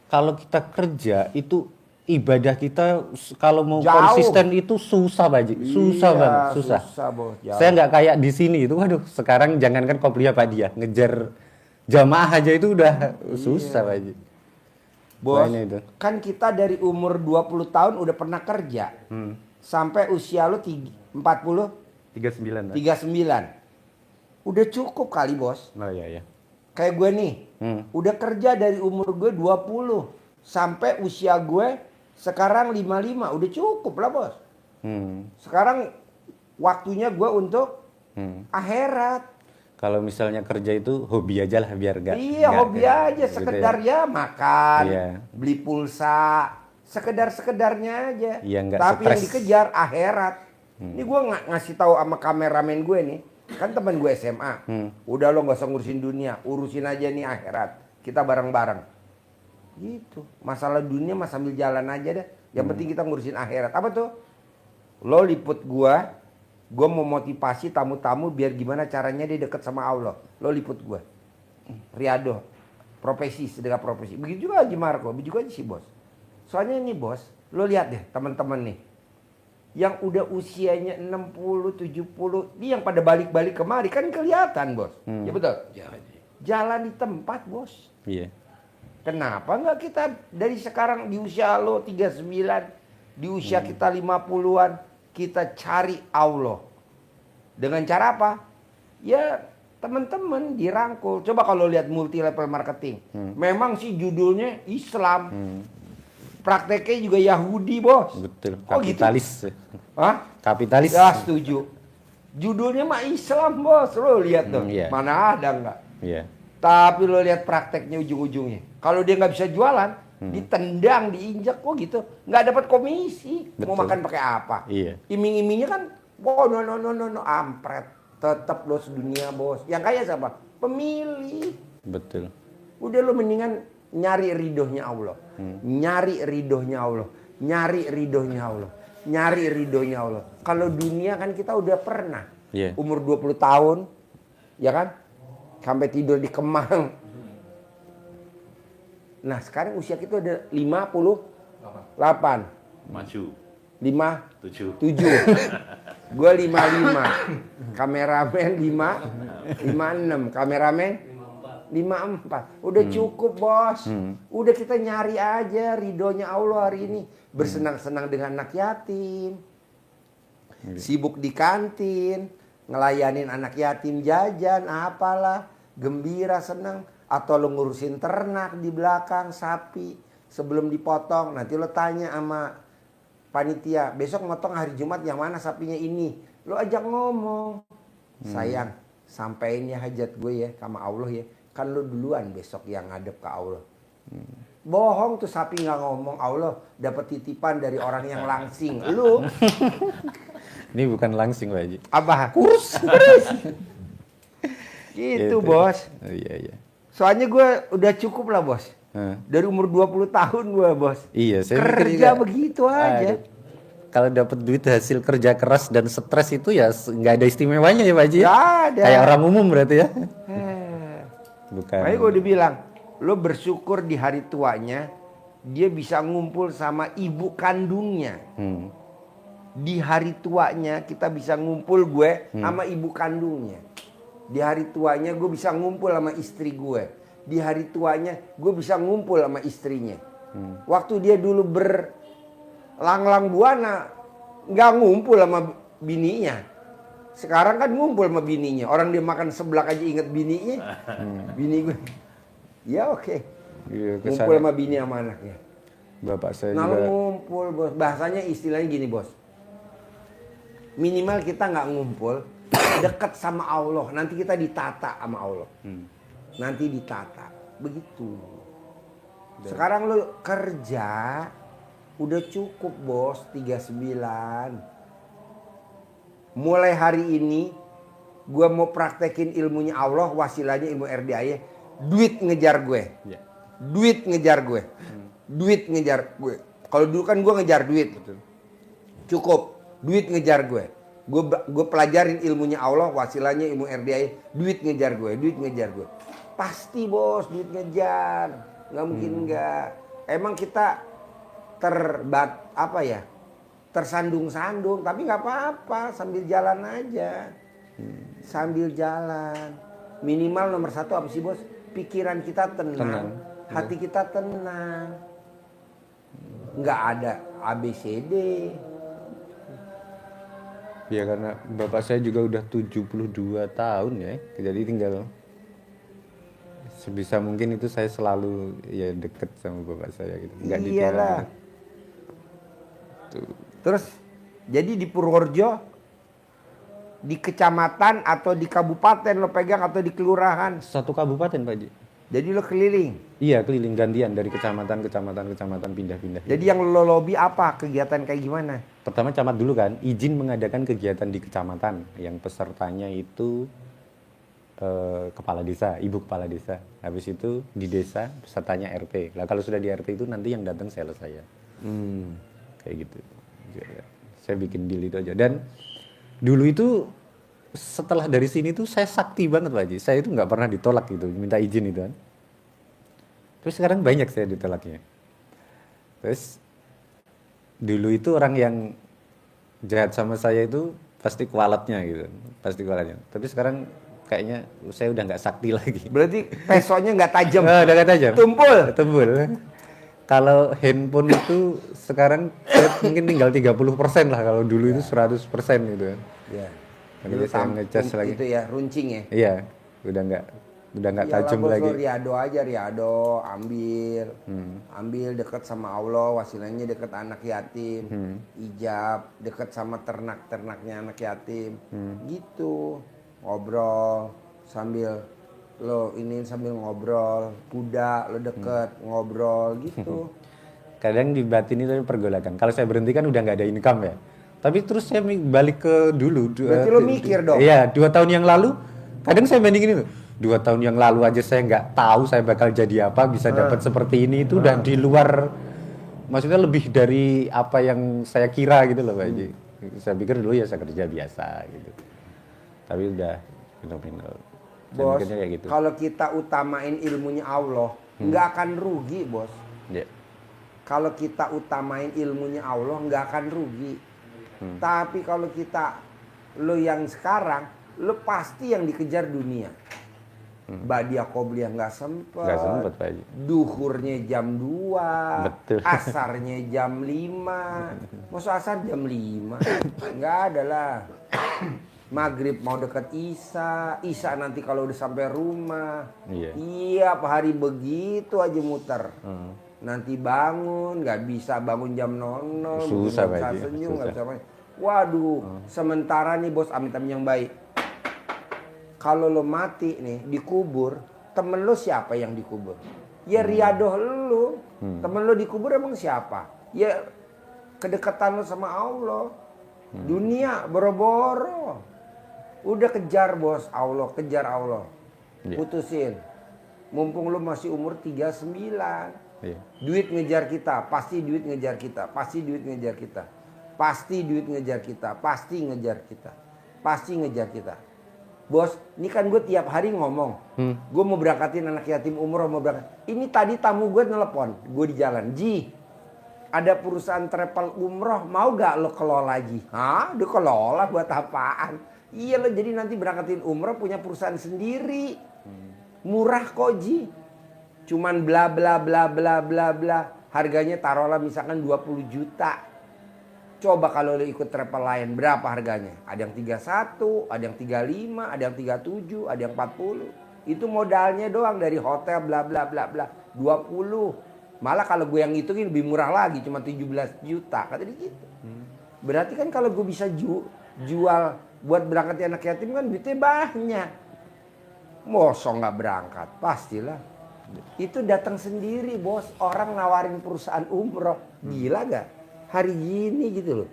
[SPEAKER 4] Kalau kita kerja itu ibadah kita kalau mau
[SPEAKER 1] Jauh.
[SPEAKER 4] konsisten itu susah Pak Haji. Susah
[SPEAKER 1] Iya,
[SPEAKER 4] banget, susah.
[SPEAKER 1] Bos. Jauh.
[SPEAKER 4] Saya nggak kayak di sini itu, waduh, sekarang jangankan kopiah Pak dia, ngejar jamaah aja itu udah susah Pak Haji.
[SPEAKER 1] Bos,
[SPEAKER 4] Makanya itu.
[SPEAKER 1] kan kita dari umur 20 tahun udah pernah kerja. Sampai usia lu 40,
[SPEAKER 4] 39.
[SPEAKER 1] 39. Udah cukup kali bos.
[SPEAKER 4] Oh iya ya.
[SPEAKER 1] Kayak gue nih, udah kerja dari umur gue 20 sampai usia gue sekarang 55, udah cukup lah bos. Sekarang waktunya gue untuk akhirat.
[SPEAKER 4] Kalau misalnya kerja itu hobi aja lah biar nggak.
[SPEAKER 1] Iya,
[SPEAKER 4] nggak
[SPEAKER 1] hobi
[SPEAKER 4] kayak
[SPEAKER 1] aja,
[SPEAKER 4] gitu
[SPEAKER 1] sekedar ya makan,
[SPEAKER 4] Iya.
[SPEAKER 1] beli pulsa, sekedar-sekedarnya aja.
[SPEAKER 4] Iya, nggak
[SPEAKER 1] Tapi yang
[SPEAKER 4] stres.
[SPEAKER 1] dikejar akhirat. Ini gue ngasih tahu sama kameramen gue nih, kan teman gue SMA. Udah lo nggak usah ngurusin dunia, urusin aja nih akhirat. Kita bareng-bareng. Gitu. Masalah dunia mah sambil jalan aja deh. Yang penting kita ngurusin akhirat. Apa tuh? Lo liput gue mau motivasi tamu-tamu biar gimana caranya dia deket sama Allah. Lo liput gue. Riado, profesi, sedekah profesi. Begitu juga Haji Marco, begitu juga sih bos. Soalnya ini bos, lo lihat deh teman-teman nih. Yang udah usianya 60, 70, ini yang pada balik-balik kemari kan kelihatan bos. Ya betul? Jalan di tempat bos.
[SPEAKER 4] Iya.
[SPEAKER 1] Kenapa nggak kita dari sekarang di usia lo 39, di usia kita 50-an, kita cari Allah. Dengan cara apa? Ya teman-teman dirangkul. Coba kalau lihat multi level marketing. Memang sih judulnya Islam. Prakteknya juga Yahudi bos.
[SPEAKER 4] Betul.
[SPEAKER 1] Kok gitu?
[SPEAKER 4] Kapitalis.
[SPEAKER 1] Hah?
[SPEAKER 4] Kapitalis.
[SPEAKER 1] Ya setuju. Judulnya mah Islam bos. Lo lihat tuh.
[SPEAKER 4] Iya.
[SPEAKER 1] Mana ada nggak?
[SPEAKER 4] Iya.
[SPEAKER 1] Tapi lo lihat prakteknya ujung-ujungnya. Kalau dia nggak bisa jualan, ditendang, diinjak, kok gitu. Nggak dapat komisi. Mau
[SPEAKER 4] Betul.
[SPEAKER 1] makan pakai apa?
[SPEAKER 4] Iya.
[SPEAKER 1] Iming-imingnya kan, wow, no, ampret. Tetap lo sedunia bos. Yang kaya siapa? Pemilih.
[SPEAKER 4] Betul.
[SPEAKER 1] Udah lo mendingan nyari ridhonya Allah. Nyari ridhonya Allah. Nyari ridhonya Allah. Nyari ridhonya Allah. Kalau dunia kan kita udah pernah.
[SPEAKER 4] Iya.
[SPEAKER 1] Umur 20 tahun, ya kan? Sampai tidur di kemang. Nah sekarang usia kita udah 58.
[SPEAKER 2] Maju.
[SPEAKER 1] 57.
[SPEAKER 2] 7.
[SPEAKER 1] Gue 55. Kameramen 56. Kameramen 54. Udah cukup bos. Udah kita nyari aja ridhonya Allah hari ini. Bersenang-senang dengan anak yatim. Sibuk di kantin. Ngelayanin anak yatim jajan apalah. gembira, senang. Atau lo ngurusin ternak di belakang, sapi, sebelum dipotong. Nanti lo tanya sama panitia, besok motong hari Jumat yang mana sapinya ini. Lo ajak ngomong. Sayang, sampein ya hajat gue ya sama Allah ya. Kan lo duluan besok yang ngadep ke Allah. Bohong tuh sapi nggak ngomong, Allah dapat titipan dari orang yang langsing. Lu
[SPEAKER 4] Ini bukan langsing Pak Haji.
[SPEAKER 1] apa? Kurus. Gitu bos.
[SPEAKER 4] Oh, iya.
[SPEAKER 1] Soalnya gue udah cukup lah bos. Dari umur 20 tahun gue bos.
[SPEAKER 4] Iya, saya mikir
[SPEAKER 1] Kerja
[SPEAKER 4] juga,
[SPEAKER 1] begitu aja.
[SPEAKER 4] aduh, kalau dapat duit hasil kerja keras dan stres itu ya nggak ada istimewanya ya Pak Haji. Ya?
[SPEAKER 1] Nggak ada.
[SPEAKER 4] Kayak orang umum berarti ya. Bukan.
[SPEAKER 1] Makanya gue udah bilang, lo bersyukur di hari tuanya dia bisa ngumpul sama ibu kandungnya. Di hari tuanya kita bisa ngumpul gue sama ibu kandungnya. Di hari tuanya gue bisa ngumpul sama istri gue. Di hari tuanya gue bisa ngumpul sama istrinya. Waktu dia dulu berlanglang buana nggak ngumpul sama bininya. Sekarang kan ngumpul sama bininya. Orang dia makan seblak aja inget bininya. Bini gue. Ya oke.
[SPEAKER 4] Iya,
[SPEAKER 1] Ngumpul sama bini sama anaknya.
[SPEAKER 4] Bapak saya
[SPEAKER 1] Nah
[SPEAKER 4] juga.
[SPEAKER 1] lo ngumpul bos. Bahasanya istilahnya gini bos. Minimal kita nggak ngumpul. Dekat sama Allah. Nanti kita ditata sama Allah. Nanti ditata. Begitu. Sekarang lo kerja. Udah cukup bos. 39. Mulai hari ini. Gue mau praktekin ilmunya Allah. Wasilahnya ilmu RDAY. Duit ngejar gue.
[SPEAKER 4] Ya.
[SPEAKER 1] Duit ngejar gue. Duit ngejar gue. Kalau dulu kan gue ngejar duit. Cukup. Duit ngejar gue. Gue pelajarin ilmunya Allah, wasilahnya ilmu RDI. Duit ngejar gue, duit ngejar gue. Pasti bos, duit ngejar. Nggak mungkin nggak. Emang kita tersandung-sandung, tapi nggak apa-apa, sambil jalan aja. Sambil jalan. Minimal nomor 1 apa sih bos? Pikiran kita tenang. Hati kita tenang. Nggak ada ABCD.
[SPEAKER 4] Ya karena bapak saya juga udah 72 tahun ya. Jadi tinggal sebisa mungkin itu saya selalu ya deket sama bapak saya gitu. Nggak
[SPEAKER 1] Iyalah.
[SPEAKER 4] ditinggal. Tuh.
[SPEAKER 1] Terus jadi di Purworejo, di kecamatan atau di kabupaten lo pegang atau di kelurahan.
[SPEAKER 4] Satu kabupaten Pak Haji.
[SPEAKER 1] Jadi lo keliling.
[SPEAKER 4] Iya keliling gantian dari kecamatan pindah-pindah.
[SPEAKER 1] Jadi yang lo lobby apa? Kegiatan kayak gimana?
[SPEAKER 4] Pertama camat dulu kan, izin mengadakan kegiatan di kecamatan yang pesertanya itu kepala desa, ibu kepala desa. Habis itu di desa pesertanya RT. Lah kalau sudah di RT itu nanti yang datang sales saya. Kayak gitu. Saya bikin deal itu aja. Dan dulu itu setelah dari sini tuh saya sakti banget Pak Haji. Saya itu nggak pernah ditolak gitu, minta izin itu kan. Terus sekarang banyak saya ditolaknya. Terus dulu itu orang yang jahat sama saya itu pasti kualatnya gitu, pasti kualatnya. Tapi sekarang kayaknya saya udah nggak sakti lagi.
[SPEAKER 1] Berarti pesonya nggak tajam.
[SPEAKER 4] Udah nggak tajam.
[SPEAKER 1] Tumpul.
[SPEAKER 4] Tumpul. Kalau handphone itu sekarang saya mungkin tinggal 30% lah. Kalau dulu itu 100% gitu kan.
[SPEAKER 1] Ya.
[SPEAKER 4] Kalau saya ngecas lagi.
[SPEAKER 1] Itu ya runcing ya.
[SPEAKER 4] Iya, udah nggak tajam
[SPEAKER 1] bos,
[SPEAKER 4] lagi.
[SPEAKER 1] lo riado aja, riado, ambil deket sama Allah, wasilahnya deket anak yatim, ijab, deket sama ternaknya anak yatim, gitu, ngobrol sambil ngobrol, kuda lo deket ngobrol gitu.
[SPEAKER 4] Kadang di batin itu pergolakan. Kalau saya berhenti kan udah nggak ada income ya. Tapi terus saya balik ke dulu.
[SPEAKER 1] Berarti lo mikir dong.
[SPEAKER 4] Iya, 2 tahun yang lalu. Kadang saya bandingin itu. 2 tahun yang lalu aja saya nggak tahu saya bakal jadi apa, bisa dapat seperti ini. Itu udah di luar, maksudnya lebih dari apa yang saya kira gitu loh Pak Haji. Saya pikir dulu ya saya kerja biasa gitu. Tapi udah fenomenal. Saya
[SPEAKER 1] Bos,
[SPEAKER 4] mikirnya kayak gitu.
[SPEAKER 1] kalau kita utamain ilmunya Allah, nggak akan rugi bos.
[SPEAKER 4] Ya.
[SPEAKER 1] Kalau kita utamain ilmunya Allah, nggak akan rugi. Tapi kalau lo yang sekarang, lo pasti yang dikejar dunia. Badia qobliyah nggak sempet.
[SPEAKER 4] Nggak sempet Pak Haji.
[SPEAKER 1] Duhurnya jam 2.
[SPEAKER 4] Betul.
[SPEAKER 1] Asarnya jam 5. Masa asar jam 5? Nggak ada lah. Maghrib mau deket Isya, Isya nanti kalau udah sampai rumah.
[SPEAKER 4] Iya.
[SPEAKER 1] Iya, apa hari begitu aja muter. Nanti bangun, nggak bisa bangun jam 00,
[SPEAKER 4] Susah,
[SPEAKER 1] nggak bisa
[SPEAKER 4] Pak Haji,
[SPEAKER 1] senyum, nggak
[SPEAKER 4] susah.
[SPEAKER 1] bisa main. Waduh, sementara nih bos amit-amit yang baik. Kalau lo mati nih dikubur, temen lo siapa yang dikubur? Ya riadoh lu. Temen lo dikubur emang siapa? Ya kedekatan lo sama Allah. Dunia boro-boro. Udah kejar bos Allah, kejar Allah.
[SPEAKER 4] Iya.
[SPEAKER 1] Putusin. Mumpung lu masih umur 39.
[SPEAKER 4] Iya.
[SPEAKER 1] Duit ngejar kita, pasti duit ngejar kita, pasti duit ngejar kita. Pasti duit ngejar kita, pasti ngejar kita. Pasti ngejar kita. Bos, ini kan gue tiap hari ngomong. Gue mau berangkatin anak yatim umroh, mau berangkat. Ini tadi tamu gue nelpon, gue di jalan. Ji, ada perusahaan travel umroh, mau gak lo kelola Ji? Hah? Udah kelola buat apaan? Iya lo jadi nanti berangkatin umroh punya perusahaan sendiri. Murah kok Ji. Cuman bla bla bla bla bla bla. Harganya taruhlah misalkan 20 juta. Coba kalau lo ikut travel lain berapa harganya? Ada yang 31, ada yang 35, ada yang 37, ada yang 40. Itu modalnya doang dari hotel bla bla bla bla 20. Malah kalau gue yang hitungin lebih murah lagi cuma 17 juta kata dia gitu. Berarti kan kalau gue bisa jual buat berangkat anak yatim kan duitnya banyak. Mosok nggak berangkat? Pastilah. Itu datang sendiri bos. Orang nawarin perusahaan umroh. Gila gak? Hari gini gitu loh.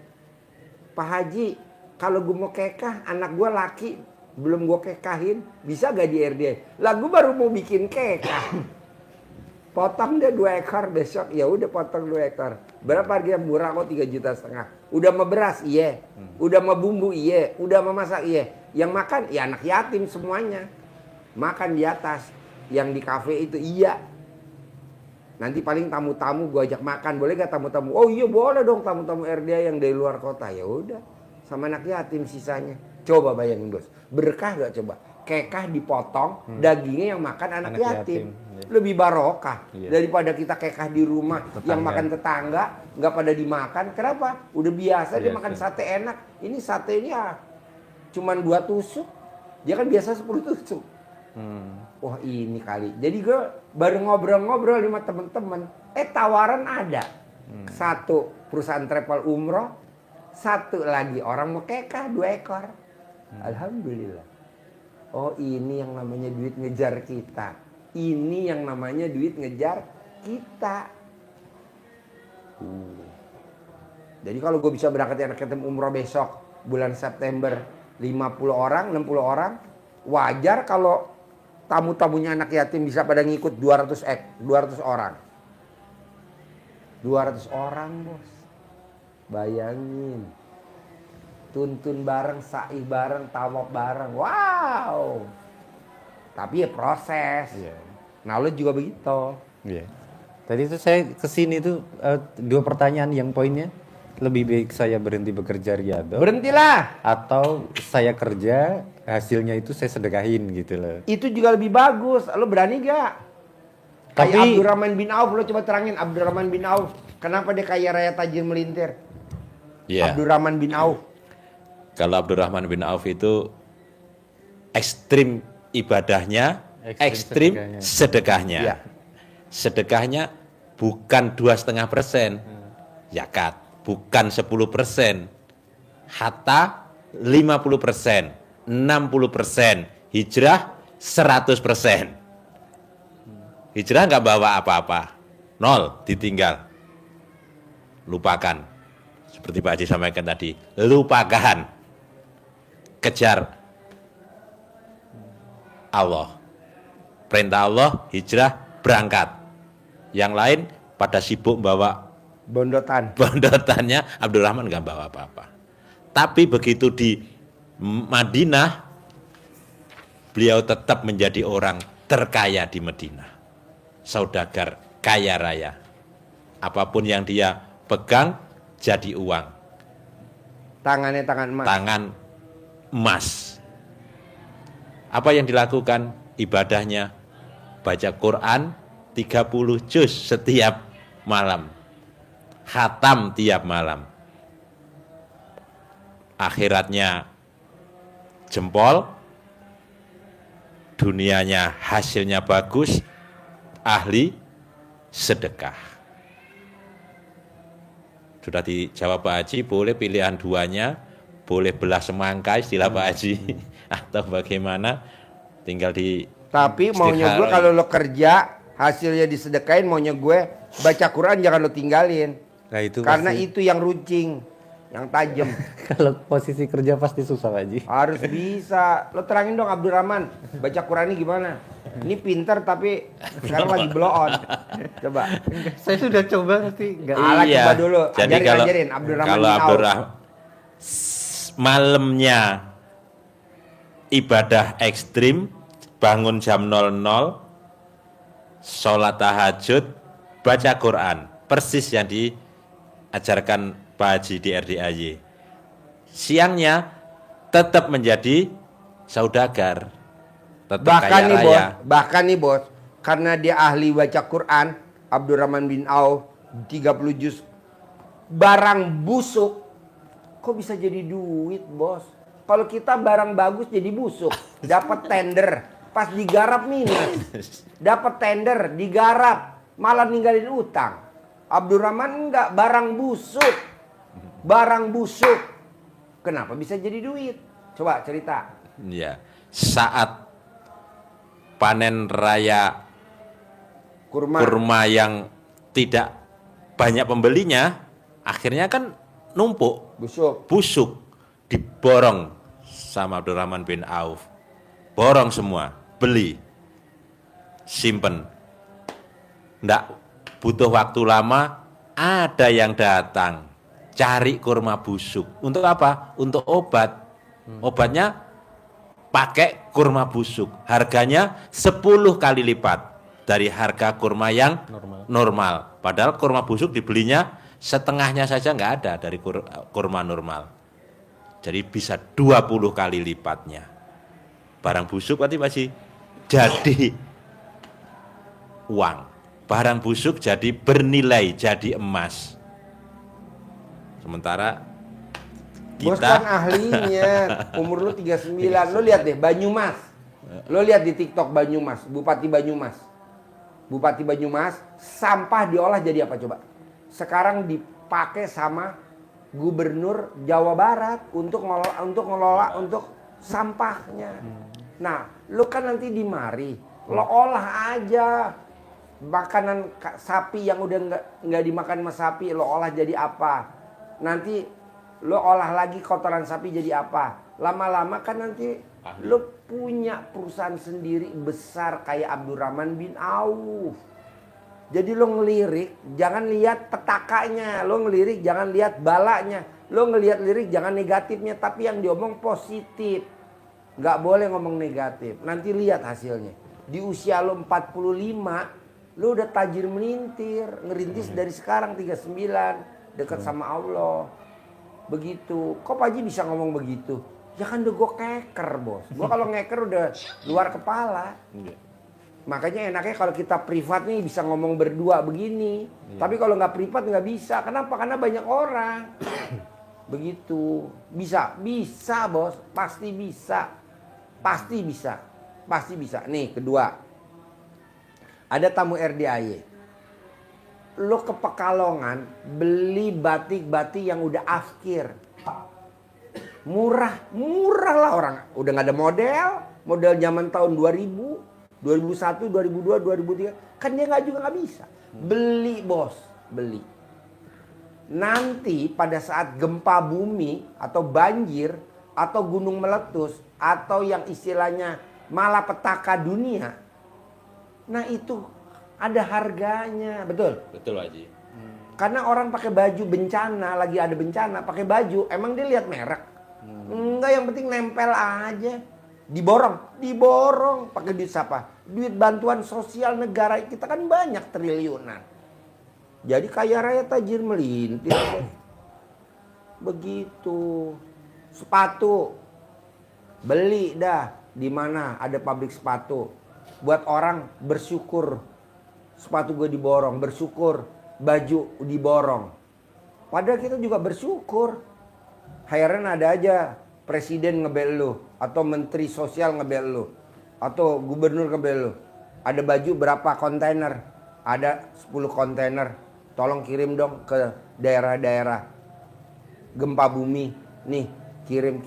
[SPEAKER 1] Pak Haji, kalau gue mau kekah, anak gue laki, belum gue kekahin, bisa gak di RDA? Lah gue baru mau bikin kekah. Potong deh 2 ekor besok. Ya udah potong 2 ekor. Berapa harga yang murah kok 3,5 juta. Udah mau beras? Iya. Udah mau bumbu? Iya. Udah mau masak? Iya. Yang makan? Ya anak yatim semuanya. Makan di atas. Yang di kafe itu? Iya. Nanti paling tamu-tamu gue ajak makan. Boleh gak tamu-tamu? Oh iya boleh dong tamu-tamu RDA yang dari luar kota. Ya udah. Sama anak yatim sisanya. Coba bayangin bos. Berkah gak coba? Kekah dipotong, dagingnya yang makan anak yatim.
[SPEAKER 4] Iya.
[SPEAKER 1] Lebih barokah
[SPEAKER 4] Iya.
[SPEAKER 1] daripada kita kekah di rumah
[SPEAKER 4] Tetangga.
[SPEAKER 1] yang makan tetangga nggak pada dimakan. Kenapa? Udah biasa dia
[SPEAKER 4] Biasa.
[SPEAKER 1] makan sate enak. Ini satenya cuman 2 tusuk. Dia kan biasa 10 tusuk. Wah ini kali. Jadi gue baru ngobrol-ngobrol sama temen-temen. Tawaran ada. Satu perusahaan travel umroh. Satu lagi orang mau kekah 2 ekor. Alhamdulillah. Oh ini yang namanya duit ngejar kita. Ini yang namanya duit ngejar kita. Jadi kalau gue bisa berangkat anak yatim umroh besok bulan September 50 orang, 60 orang, wajar kalau tamu-tamunya anak yatim bisa pada ngikut 200 orang. 200 orang bos. Bayangin. Tuntun bareng, sa'i bareng, tawaf bareng. Wow. Tapi ya proses.
[SPEAKER 4] Iya.
[SPEAKER 1] Nah lo juga begitu.
[SPEAKER 4] Iya. Tadi itu saya kesini tuh 2 pertanyaan yang poinnya lebih baik saya berhenti bekerja riado
[SPEAKER 1] Berhentilah.
[SPEAKER 4] atau saya kerja hasilnya itu saya sedekahin gitu loh.
[SPEAKER 1] Itu juga lebih bagus. Lo berani gak? Kayak
[SPEAKER 4] Tapi-
[SPEAKER 1] Abdurrahman bin Auf. Lo coba terangin Abdurrahman bin Auf. Kenapa dia kaya raya tajir melintir?
[SPEAKER 5] Iya.
[SPEAKER 1] Abdurrahman bin Auf.
[SPEAKER 5] Kalau Abdurrahman bin Auf itu ekstrim ibadahnya,
[SPEAKER 4] Ekstrim
[SPEAKER 5] ekstrim sedekahnya.
[SPEAKER 1] Iya.
[SPEAKER 5] Sedekahnya bukan 2,5%, zakat, bukan 10%, hatta 50%, 60%, hijrah 100%. Hijrah nggak bawa apa-apa, 0 ditinggal, lupakan. Seperti Pak Haji sampaikan tadi, lupakan. Kejar Allah. Perintah Allah, hijrah, berangkat. Yang lain pada sibuk bawa
[SPEAKER 1] Bondotan.
[SPEAKER 5] bondotannya, Abdurrahman nggak bawa apa-apa. Tapi begitu di Madinah, beliau tetap menjadi orang terkaya di Madinah. Saudagar kaya raya. Apapun yang dia pegang jadi uang.
[SPEAKER 1] Tangannya tangan emas.
[SPEAKER 5] Tangan emas. Apa yang dilakukan? Ibadahnya baca Quran 30 juz setiap malam. Khatam tiap malam. Akhiratnya jempol, dunianya hasilnya bagus, ahli sedekah. Sudah dijawab Pak Haji, boleh pilihan duanya, boleh belah semangka istilah Pak Haji, atau bagaimana, tinggal di
[SPEAKER 1] Tapi maunya gue kalau lo kerja hasilnya disedekain, maunya gue baca Quran jangan lo tinggalin.
[SPEAKER 4] Nah, itu
[SPEAKER 1] Karena
[SPEAKER 4] pasti-
[SPEAKER 1] itu yang runcing, yang tajam.
[SPEAKER 4] kalau posisi kerja pasti susah Pak Haji.
[SPEAKER 1] Harus bisa. Lo terangin dong Abdurrahman, baca Qurannya gimana? Ini pinter tapi sekarang lagi blow on. Coba.
[SPEAKER 4] Saya sudah coba tapi nggak.
[SPEAKER 1] Alah, coba dulu.
[SPEAKER 5] Jadi
[SPEAKER 1] Ajarin Abdurrahman
[SPEAKER 5] kalau
[SPEAKER 1] bin Auf.
[SPEAKER 5] Abdurrahman malamnya ibadah ekstrim, bangun jam 00, sholat tahajud, baca Quran, persis yang diajarkan Pak Haji di RDAY. Siangnya tetap menjadi saudagar, tetap
[SPEAKER 1] Bahkan nih bos, karena dia ahli baca Quran, Abdurrahman bin Auf 30 juz, barang busuk kok bisa jadi duit bos? Kalau kita barang bagus jadi busuk, dapat tender, pas digarap minus, dapat tender, digarap, malah ninggalin utang. Abdurrahman enggak, barang busuk, kenapa bisa jadi duit? Coba cerita.
[SPEAKER 5] Ya, saat panen raya kurma yang tidak banyak pembelinya, akhirnya kan numpuk, busuk, diborong sama Abdurrahman bin Auf. Borong semua, beli, simpen. Nggak butuh waktu lama, ada yang datang, cari kurma busuk. Untuk apa? Untuk obat. Obatnya pakai kurma busuk. Harganya 10 kali lipat dari harga kurma yang normal. Padahal kurma busuk dibelinya setengahnya saja nggak ada dari kurma normal. Jadi bisa 20 kali lipatnya. Barang busuk berarti masih jadi uang. Barang busuk jadi bernilai, jadi emas. Sementara
[SPEAKER 1] Bos
[SPEAKER 5] kita
[SPEAKER 1] kan ahlinya, umur lu 39, lu lihat deh Banyumas. Lu lihat di TikTok Banyumas, Bupati Banyumas. Bupati Banyumas, sampah diolah jadi apa coba? Sekarang dipakai sama Gubernur Jawa Barat untuk ngelola untuk sampahnya. Nah, lu kan nanti di mari, lo olah aja makanan sapi yang udah nggak dimakan sama sapi, lo olah jadi apa? Nanti lo olah lagi kotoran sapi jadi apa? Lama-lama kan nanti lo punya perusahaan sendiri besar kayak Abdurrahman bin Auf. Jadi lo ngelirik, jangan lihat petakanya. Lo ngelirik, jangan lihat balanya. Lo lirik jangan negatifnya, tapi yang diomong positif. Nggak boleh ngomong negatif. Nanti lihat hasilnya. Di usia lo 45, lo udah tajir melintir. Ngerintis dari sekarang 39, dekat sama Allah. Begitu. Kok Pak Haji bisa ngomong begitu? Ya kan udah gue keker bos. Gue kalau ngeker udah luar kepala. Makanya enaknya kalau kita privat nih bisa ngomong berdua begini. Tapi kalau nggak privat nggak bisa. Kenapa? Karena banyak orang. Begitu. Bisa bos. Pasti bisa. Pasti bisa. Nih kedua. Ada tamu RDAY. Lo ke Pekalongan beli batik-batik yang udah afkir. Murah lah orang. Udah nggak ada model zaman tahun 2000. 2001, 2002, 2003 kan dia juga nggak bisa beli bos, beli. Nanti pada saat gempa bumi atau banjir atau gunung meletus atau yang istilahnya malapetaka dunia, nah itu ada harganya, betul?
[SPEAKER 5] betul Haji.
[SPEAKER 1] Karena orang pakai baju bencana, lagi ada bencana pakai baju, emang dia lihat merek? Enggak, yang penting nempel aja. Diborong pakai duit siapa? Duit bantuan sosial negara kita kan banyak triliunan. Jadi kaya raya tajir melintir. Begitu. Sepatu beli dah di mana ada pabrik sepatu. Buat orang bersyukur sepatu gue diborong, bersyukur baju diborong. Padahal kita juga bersyukur. Heran ada aja presiden ngebel lu atau menteri sosial ngebel lu, atau gubernur ngebel lu. Ada baju berapa kontainer? Ada 10 kontainer. Tolong kirim dong ke daerah-daerah gempa bumi. Nih, kirim.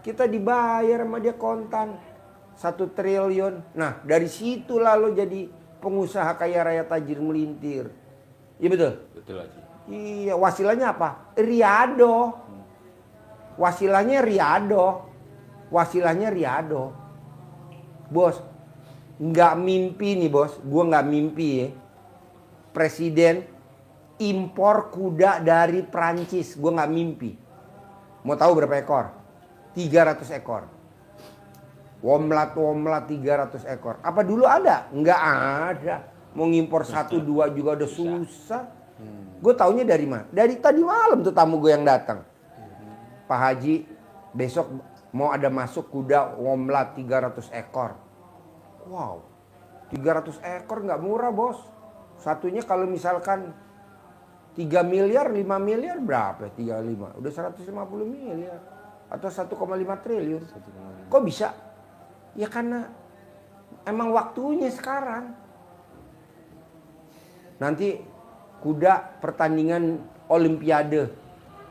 [SPEAKER 1] Kita dibayar sama dia kontan 1 triliun. Nah, dari situ lalu jadi pengusaha kaya raya tajir melintir. Iya betul?
[SPEAKER 5] Betul Haji.
[SPEAKER 1] Iya, wasilahnya apa? Riado. Wasilahnya Riado. Bos, nggak mimpi nih bos, gua nggak mimpi ya. Presiden impor kuda dari Prancis, gua nggak mimpi. Mau tahu berapa ekor? 300 ekor. Womlat 300 ekor. Apa dulu ada? Nggak ada. Mau ngimpor 1-2 juga udah susah. Gue taunya dari mana? Dari tadi malam tuh tamu gue yang datang. Pak Haji, besok mau ada masuk kuda womlat 300 ekor. Wow, 300 ekor nggak murah bos. Satunya kalau misalkan 3 miliar, 5 miliar berapa? 35, udah 150 miliar. Atau 1,5 triliun. Kok bisa? Ya karena emang waktunya sekarang. Nanti kuda pertandingan olimpiade.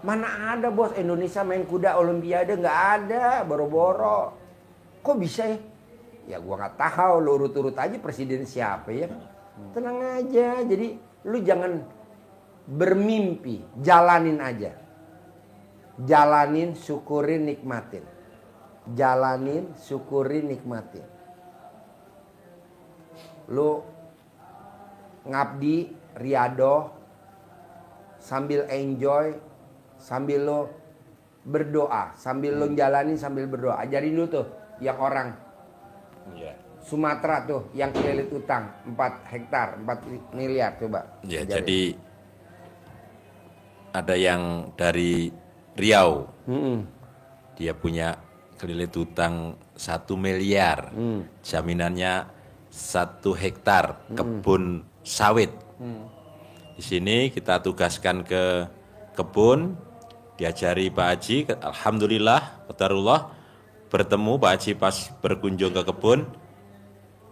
[SPEAKER 1] Mana ada bos Indonesia main kuda olimpiade, nggak ada, boro-boro. Kok bisa ya? Ya gua nggak tahu, lu urut-urut aja presiden siapa ya. Tenang aja, jadi lu jangan bermimpi, jalanin aja. Jalanin, syukurin, nikmatin. Jalanin, syukurin, nikmatin. Lu ngabdi, riado, sambil enjoy, sambil lo berdoa, sambil lo jalanin sambil berdoa. Ajarin dulu tuh yang orang Sumatera tuh yang kelilit utang 4 hektar 4 miliar coba.
[SPEAKER 5] Ya,
[SPEAKER 1] ajarin.
[SPEAKER 5] jadi ada yang dari Riau. Dia punya kelilit utang 1 miliar. Jaminannya 1 hektar kebun sawit. Di sini kita tugaskan ke kebun, diajari Pak Haji. Alhamdulillah, qadarullah, bertemu Pak Haji pas berkunjung ke kebun,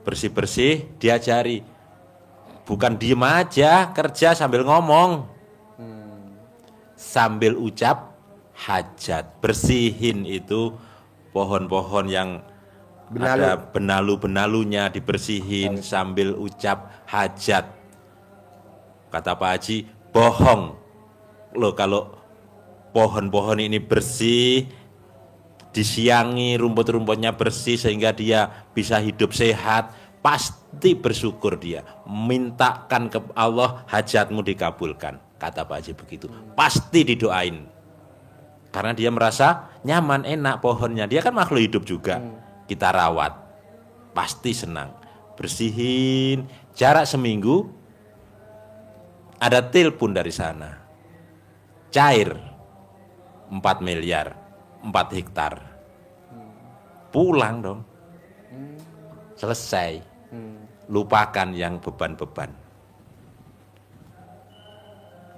[SPEAKER 5] bersih-bersih, diajari. Bukan diem aja, kerja sambil ngomong. Sambil ucap hajat. Bersihin itu pohon-pohon yang ada benalu-benalunya, dibersihin sambil ucap hajat. Kata Pak Haji, bohong loh kalau pohon-pohon ini bersih, disiangi, rumput-rumputnya bersih sehingga dia bisa hidup sehat, pasti bersyukur dia. Mintakan ke Allah, hajatmu dikabulkan. Kata Pak Haji begitu. Pasti didoain. Karena dia merasa nyaman, enak pohonnya. Dia kan makhluk hidup juga. Kita rawat. Pasti senang. Bersihin. Jarak seminggu, ada telepon dari sana. Cair 4 miliar 4 hektar. Pulang dong. Selesai. Lupakan yang beban-beban.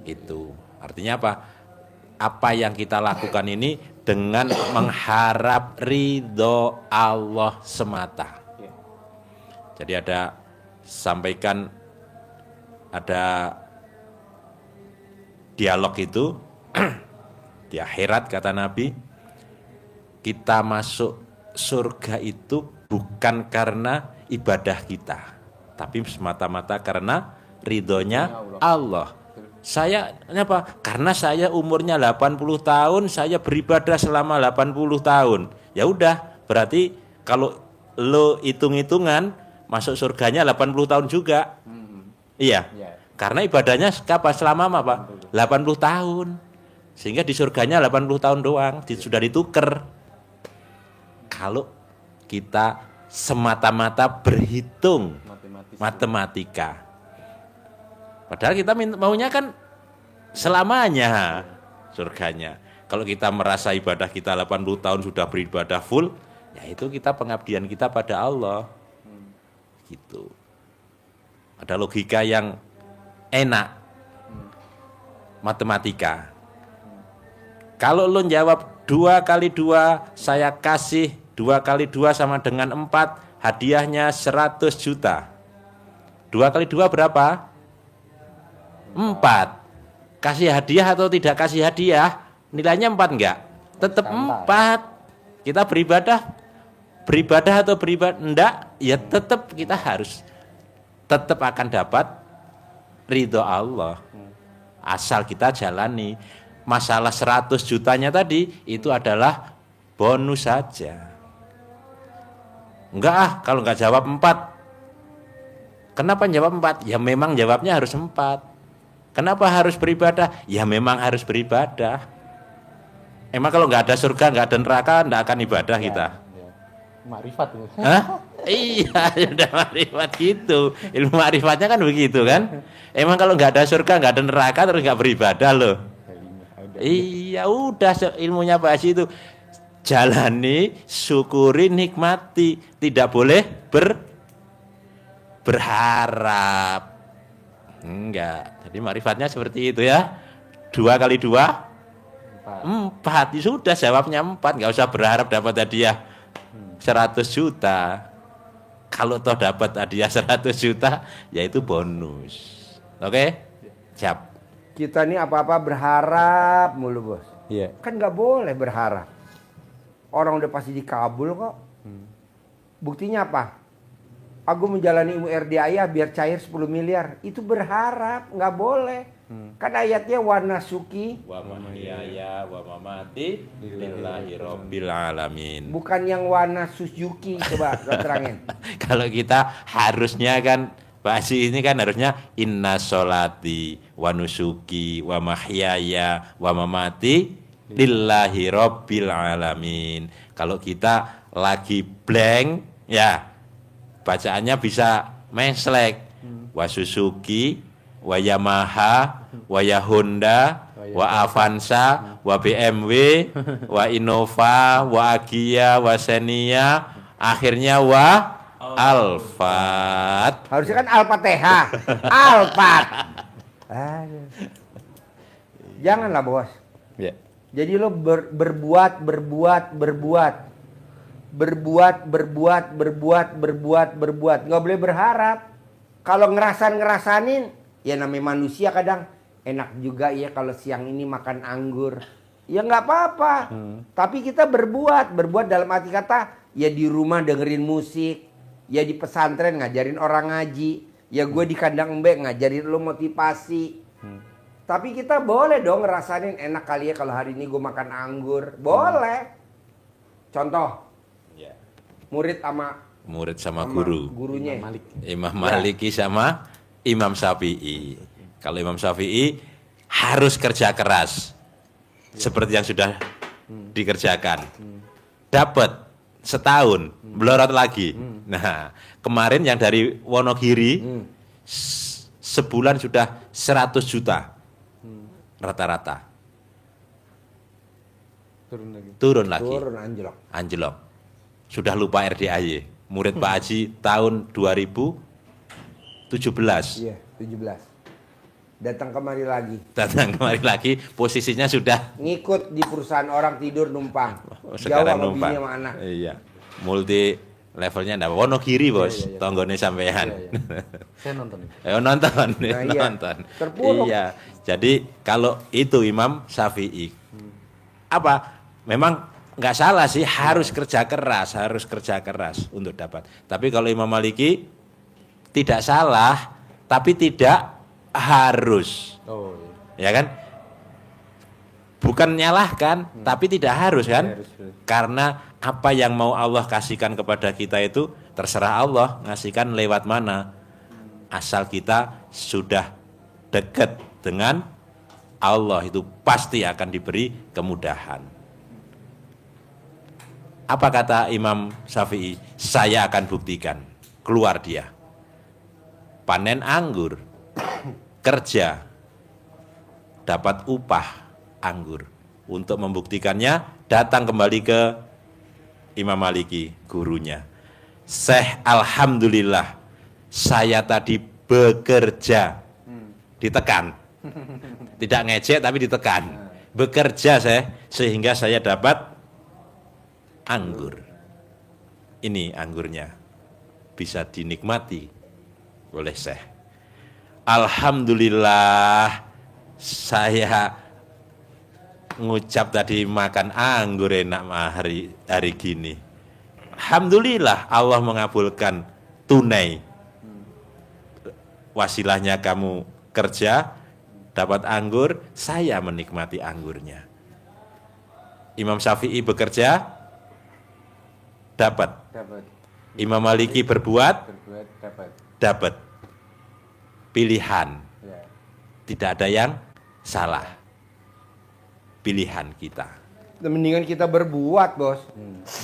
[SPEAKER 5] Itu artinya apa? Apa yang kita lakukan ini dengan mengharap ridho Allah semata. Jadi ada sampaikan, ada dialog itu di akhirat kata Nabi, kita masuk surga itu bukan karena ibadah kita, tapi semata-mata karena ridhonya Allah. Saya apa? Karena saya umurnya 80 tahun, saya beribadah selama 80 tahun. Ya udah, berarti kalau lo hitung-hitungan masuk surganya 80 tahun juga. Iya. Karena ibadahnya kapan selama apa? 80 tahun. Sehingga di surganya 80 tahun doang, sudah ditukar. Kalau kita semata-mata berhitung matematika. Padahal kita maunya kan selamanya surganya. Kalau kita merasa ibadah kita 80 tahun sudah beribadah full, ya itu kita pengabdian kita pada Allah. Gitu. Ada logika yang enak. Matematika. Kalau lo jawab 2 kali 2 saya kasih 2 kali 2 sama dengan 4, hadiahnya 100 juta. 2 kali 2 berapa? 4. Kasih hadiah atau tidak kasih hadiah, nilainya 4 enggak? Tetap 4. Kita beribadah atau beribadah enggak, ya tetap kita harus tetap akan dapat ridho Allah. Asal kita jalani. Masalah 100 jutanya tadi itu adalah bonus saja. Enggak kalau enggak jawab 4. Kenapa jawab 4? Ya memang jawabnya harus 4. Kenapa harus beribadah? Ya memang harus beribadah. Emang kalau nggak ada surga, nggak ada neraka, nggak akan ibadah kita.
[SPEAKER 4] Ya. Makrifat itu.
[SPEAKER 5] Hah? Iya, sudah makrifat gitu. Ilmu makrifatnya kan begitu kan? Emang kalau nggak ada surga, nggak ada neraka, terus nggak beribadah loh. Iya, udah ilmunya Pak Haji itu. Jalani, syukuri, nikmati. Tidak boleh berharap. Enggak. Jadi makrifatnya seperti itu ya. 2 kali 2 4. Sudah jawabnya 4, nggak usah berharap dapat hadiah 100 juta. Kalau toh dapat hadiah 100 juta, yaitu bonus. Oke? Siap.
[SPEAKER 1] Kita nih apa-apa berharap mulu, Bos.
[SPEAKER 4] Iya.
[SPEAKER 1] Kan nggak boleh berharap. Orang udah pasti dikabul kok. Buktinya apa? Aku menjalani ilmu RDIA biar cair 10 miliar. Itu berharap, nggak boleh. Kan ayatnya wanasuki.
[SPEAKER 5] Wa mahyaya wa mamati lillahi rabbil alamin.
[SPEAKER 1] Bukan yang wanasuzuki. Coba terangin.
[SPEAKER 5] Kalau kita harusnya kan Pak Haji ini kan harusnya inna sholati wa nusuki wa mahyaya wa mamati lillahi rabbil alamin. Kalau kita lagi blank ya bacaannya bisa meslek. Wa Suzuki, wa Yamaha, wa Honda, wa Avanza, wa BMW, wa Innova, wa Agia, wa Xenia, akhirnya wa Alphard.
[SPEAKER 1] Harusnya kan Al-Fatihah. Alphard. Aduh. Janganlah, Bos.
[SPEAKER 4] Ya.
[SPEAKER 1] Jadi lo berbuat. Nggak boleh berharap. Kalau ngerasanin, ya namanya manusia kadang enak juga ya kalau siang ini makan anggur. Ya nggak apa-apa. Tapi kita berbuat dalam arti kata ya di rumah dengerin musik, ya di pesantren ngajarin orang ngaji, ya gue di kandang embek ngajarin lo motivasi. Tapi kita boleh dong ngerasain enak kali ya kalau hari ini gue makan anggur. Boleh. Contoh,
[SPEAKER 5] Murid sama guru.
[SPEAKER 1] Gurunya.
[SPEAKER 5] Imam Maliki sama Imam Syafi'i. Kalau Imam Syafi'i harus kerja keras. Seperti yang sudah dikerjakan. Dapat setahun, melorot lagi. Nah, kemarin yang dari Wonogiri sebulan sudah 100 juta. Rata-rata. Turun lagi.
[SPEAKER 1] Turun
[SPEAKER 5] Anjlok. Sudah lupa RDAY. Murid Pak Haji tahun 2017.
[SPEAKER 1] Iya, 17. Datang kemari lagi,
[SPEAKER 5] posisinya sudah
[SPEAKER 1] ngikut di perusahaan orang tidur numpang.
[SPEAKER 5] sekarang
[SPEAKER 1] Jauh
[SPEAKER 5] numpang.
[SPEAKER 1] sama anak.
[SPEAKER 5] Iya. Multi levelnya enggak Wonogiri, Bos. Tonggone sampean.
[SPEAKER 4] Saya nonton.
[SPEAKER 5] Nonton.
[SPEAKER 1] iya.
[SPEAKER 5] Nonton.
[SPEAKER 1] Terpuruk.
[SPEAKER 5] Iya. Jadi kalau itu Imam Syafi'i. Apa? Memang nggak salah sih, harus kerja keras untuk dapat. Tapi kalau Imam Maliki tidak salah, tapi tidak harus.
[SPEAKER 4] Oh,
[SPEAKER 5] Ya kan? Bukan nyalahkan, tapi tidak harus kan? Karena apa yang mau Allah kasihkan kepada kita itu terserah Allah ngasihkan lewat mana. Asal kita sudah dekat dengan Allah itu pasti akan diberi kemudahan. Apa kata Imam Syafi'i? Saya akan buktikan. Keluar dia. Panen anggur. Kerja. Dapat upah anggur. Untuk membuktikannya, datang kembali ke Imam Maliki, gurunya. Syekh, alhamdulillah, saya tadi bekerja. Ditekan. Tidak ngejek tapi ditekan. bekerja saya sehingga saya dapat anggur. Ini anggurnya bisa dinikmati oleh Syekh. Alhamdulillah saya ngucap tadi makan anggur enak hari gini. Alhamdulillah Allah mengabulkan tunai. Wasilahnya kamu kerja dapat anggur, saya menikmati anggurnya. Imam Syafi'i bekerja dapat. Imam Maliki berbuat dapat. Pilihan. Tidak ada yang salah. Pilihan kita.
[SPEAKER 1] Mendingan kita berbuat, Bos.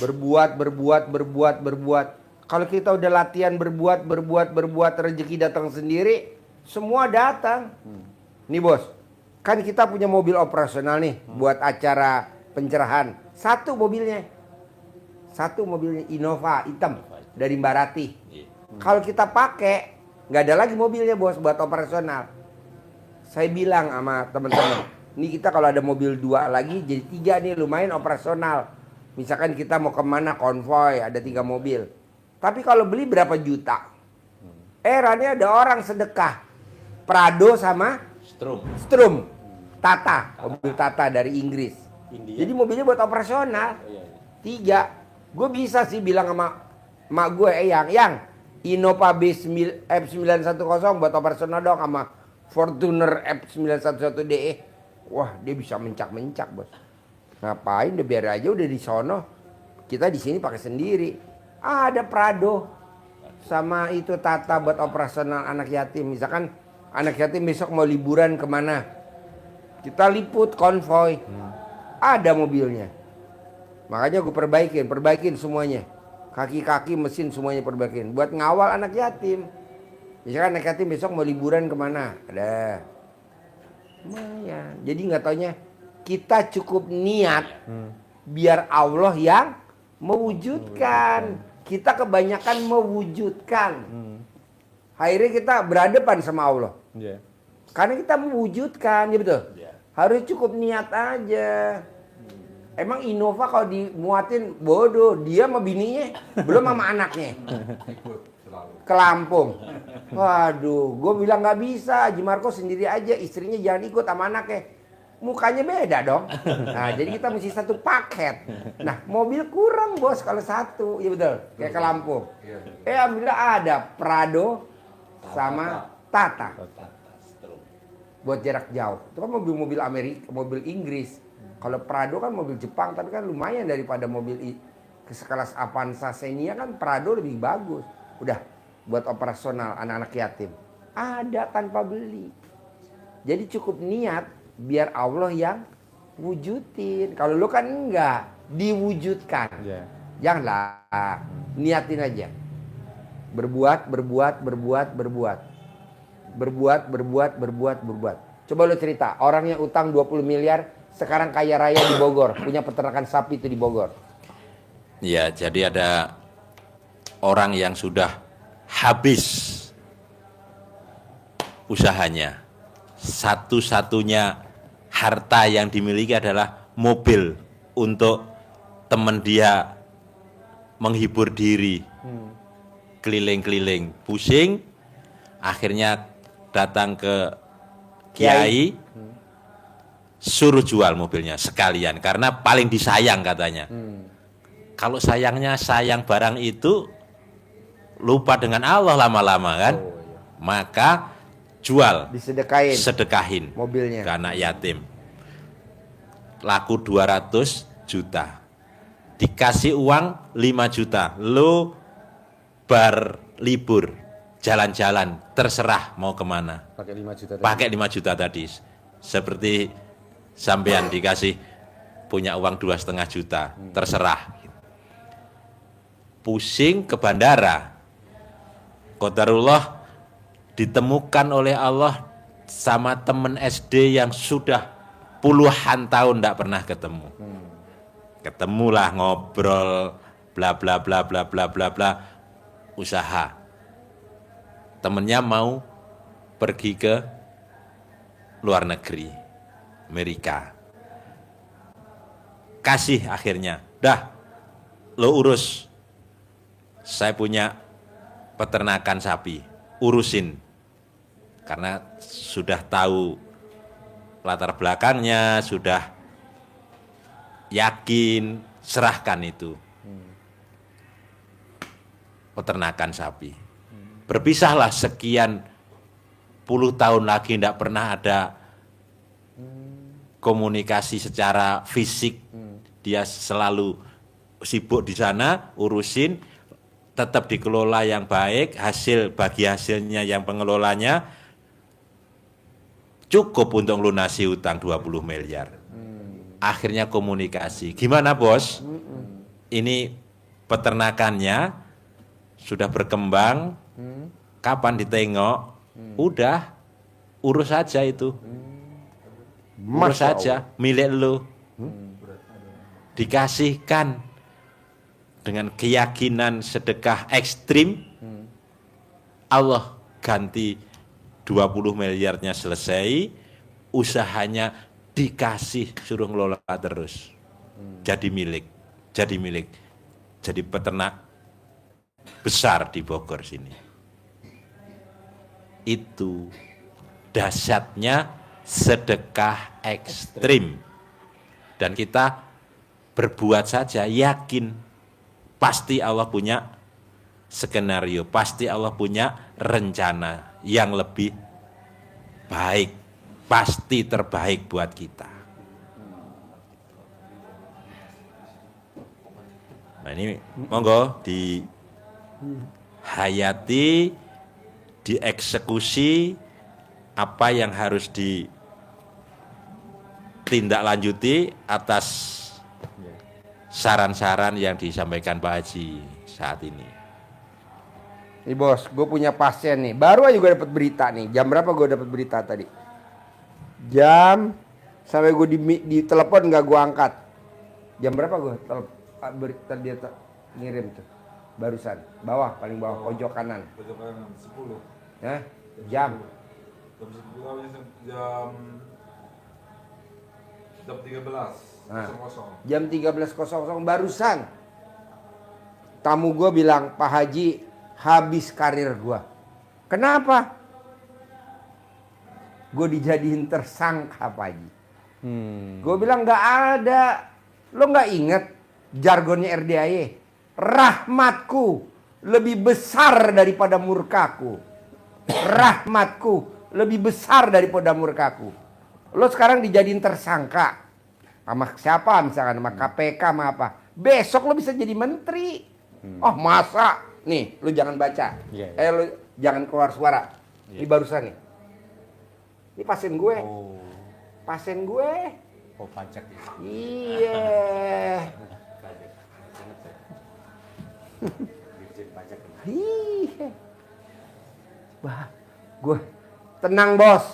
[SPEAKER 1] Berbuat. Kalau kita udah latihan berbuat, rezeki datang sendiri, semua datang. Nih, Bos. Kan kita punya mobil operasional nih buat acara pencerahan. Satu mobilnya Innova hitam dari Mbak Rati. Kalau kita pakai, nggak ada lagi mobilnya, Bos, buat operasional. Saya bilang sama teman-teman, ini kita kalau ada mobil 2 lagi jadi 3 nih, lumayan operasional. Misalkan kita mau kemana konvoy, ada 3 mobil. Tapi kalau beli berapa juta? Rani ada orang sedekah Prado sama Strum Tata, mobil Tata dari Inggris. Jadi mobilnya buat operasional. 3. Gue bisa sih bilang sama mak gue, yang Innova F910 buat operasional dong, sama Fortuner F911DE. Wah, dia bisa mencak-mencak, Bos. Ngapain, udah biar aja, udah di sono. Kita di sini pakai sendiri. Ada Prado sama itu Tata buat operasional anak yatim. Misalkan anak yatim besok mau liburan kemana, kita liput konvoy. Ada mobilnya. Makanya gue perbaikin semuanya. Kaki-kaki, mesin semuanya perbaikin. Buat ngawal anak yatim. Misalkan anak yatim besok mau liburan kemana, ada. Lumayan. Jadi nggak taunya kita cukup niat biar Allah yang mewujudkan. Kita kebanyakan mewujudkan. Akhirnya kita berhadapan sama Allah. Karena kita mewujudkan, ya betul. Harus cukup niat aja. Emang Innova kalau dimuatin bodoh, dia sama bininya, belum sama anaknya. Ke Lampung. Waduh, gue bilang nggak bisa. Haji Marco sendiri aja, istrinya jangan ikut sama anaknya. Mukanya beda dong. Nah, jadi kita mesti satu paket. Nah, mobil kurang, Bos, kalau satu. Iya betul, kayak ke Lampung. Alhamdulillah ada Prado sama Tata. Buat jarak jauh. Itu kan mobil-mobil Amerika, mobil Inggris. Kalau Prado kan mobil Jepang, tapi kan lumayan daripada mobil sekelas Avanza Xenia kan Prado lebih bagus. Udah buat operasional anak-anak yatim. Ada tanpa beli. Jadi cukup niat biar Allah yang wujudin. Kalau lu kan enggak diwujudkan. Janganlah, niatin aja. Berbuat. Coba lu cerita, orang yang utang 20 miliar sekarang kaya raya di Bogor, punya peternakan sapi itu di Bogor.
[SPEAKER 5] Ya, jadi ada orang yang sudah habis usahanya. Satu-satunya harta yang dimiliki adalah mobil untuk teman dia menghibur diri. Keliling-keliling, pusing, akhirnya datang ke kiai, suruh jual mobilnya sekalian karena paling disayang katanya. Kalau sayangnya sayang barang itu lupa dengan Allah lama-lama kan. Maka jual, sedekahin
[SPEAKER 1] mobilnya
[SPEAKER 5] ke anak yatim. Laku 200 juta. Dikasih uang 5 juta. Lu libur, jalan-jalan, terserah mau kemana. Pakai 5 juta tadi. Seperti sampean dikasih punya uang 2,5 juta, terserah. Pusing ke bandara. Qadarullah ditemukan oleh Allah sama temen SD yang sudah puluhan tahun tidak pernah ketemu. Ketemulah, ngobrol, bla bla bla bla bla bla bla, usaha. Temennya mau pergi ke luar negeri, Amerika. kasih akhirnya. Dah, lo urus. Saya punya peternakan sapi, urusin. Karena sudah tahu latar belakangnya, sudah yakin, serahkan itu. Peternakan sapi. Berpisahlah sekian puluh tahun lagi tidak pernah ada komunikasi secara fisik. Dia selalu sibuk di sana, urusin, tetap dikelola yang baik, bagi hasilnya yang pengelolanya cukup untuk lunasi utang 20 miliar. Akhirnya komunikasi. Gimana bos? Ini peternakannya sudah berkembang, kapan ditengok? Udah, urus saja itu. Urus saja, milik lu. Dikasihkan dengan keyakinan sedekah ekstrim, Allah ganti 20 miliarnya selesai, usahanya dikasih, suruh ngelola terus. Jadi milik, jadi peternak besar di Bogor sini. Itu dahsyatnya sedekah ekstrim. Dan kita berbuat saja, yakin pasti Allah punya skenario, pasti Allah punya rencana yang lebih baik, pasti terbaik buat kita. Nah ini monggo dihayati, dieksekusi apa yang harus ditindaklanjuti atas saran-saran yang disampaikan Pak Haji saat ini.
[SPEAKER 1] Nih bos, gue punya pasien nih. Baru aja gue dapat berita nih. Jam berapa gue dapat berita tadi? Jam sampai gue di telepon nggak gue angkat. Jam berapa gue berita dia ngirim tuh? Barusan, bawah, paling bawah, pojok kanan.
[SPEAKER 2] Pojok kanan 10.
[SPEAKER 1] Nah, jam.
[SPEAKER 2] Jam 13.
[SPEAKER 1] Nah,
[SPEAKER 2] Kosong.
[SPEAKER 1] jam 13.00 barusan. Tamu gue bilang, Pak Haji, habis karir gue. Kenapa? Gue dijadiin tersangka, Pak Haji. Gue bilang nggak ada. Lo nggak inget jargonnya RDAY? Rahmatku lebih besar daripada murkaku. Rahmatku lebih besar daripada murkaku. Lo sekarang dijadiin tersangka. Sama siapa misalkan, sama KPK, sama apa. Besok lo bisa jadi menteri. Oh masa? Nih, lo jangan baca. Lo jangan keluar suara. Ini barusan nih. Ini pasien gue. Pasien gue.
[SPEAKER 4] Oh pajak ya.
[SPEAKER 1] Iya. Iya. Bah, gue tenang bos.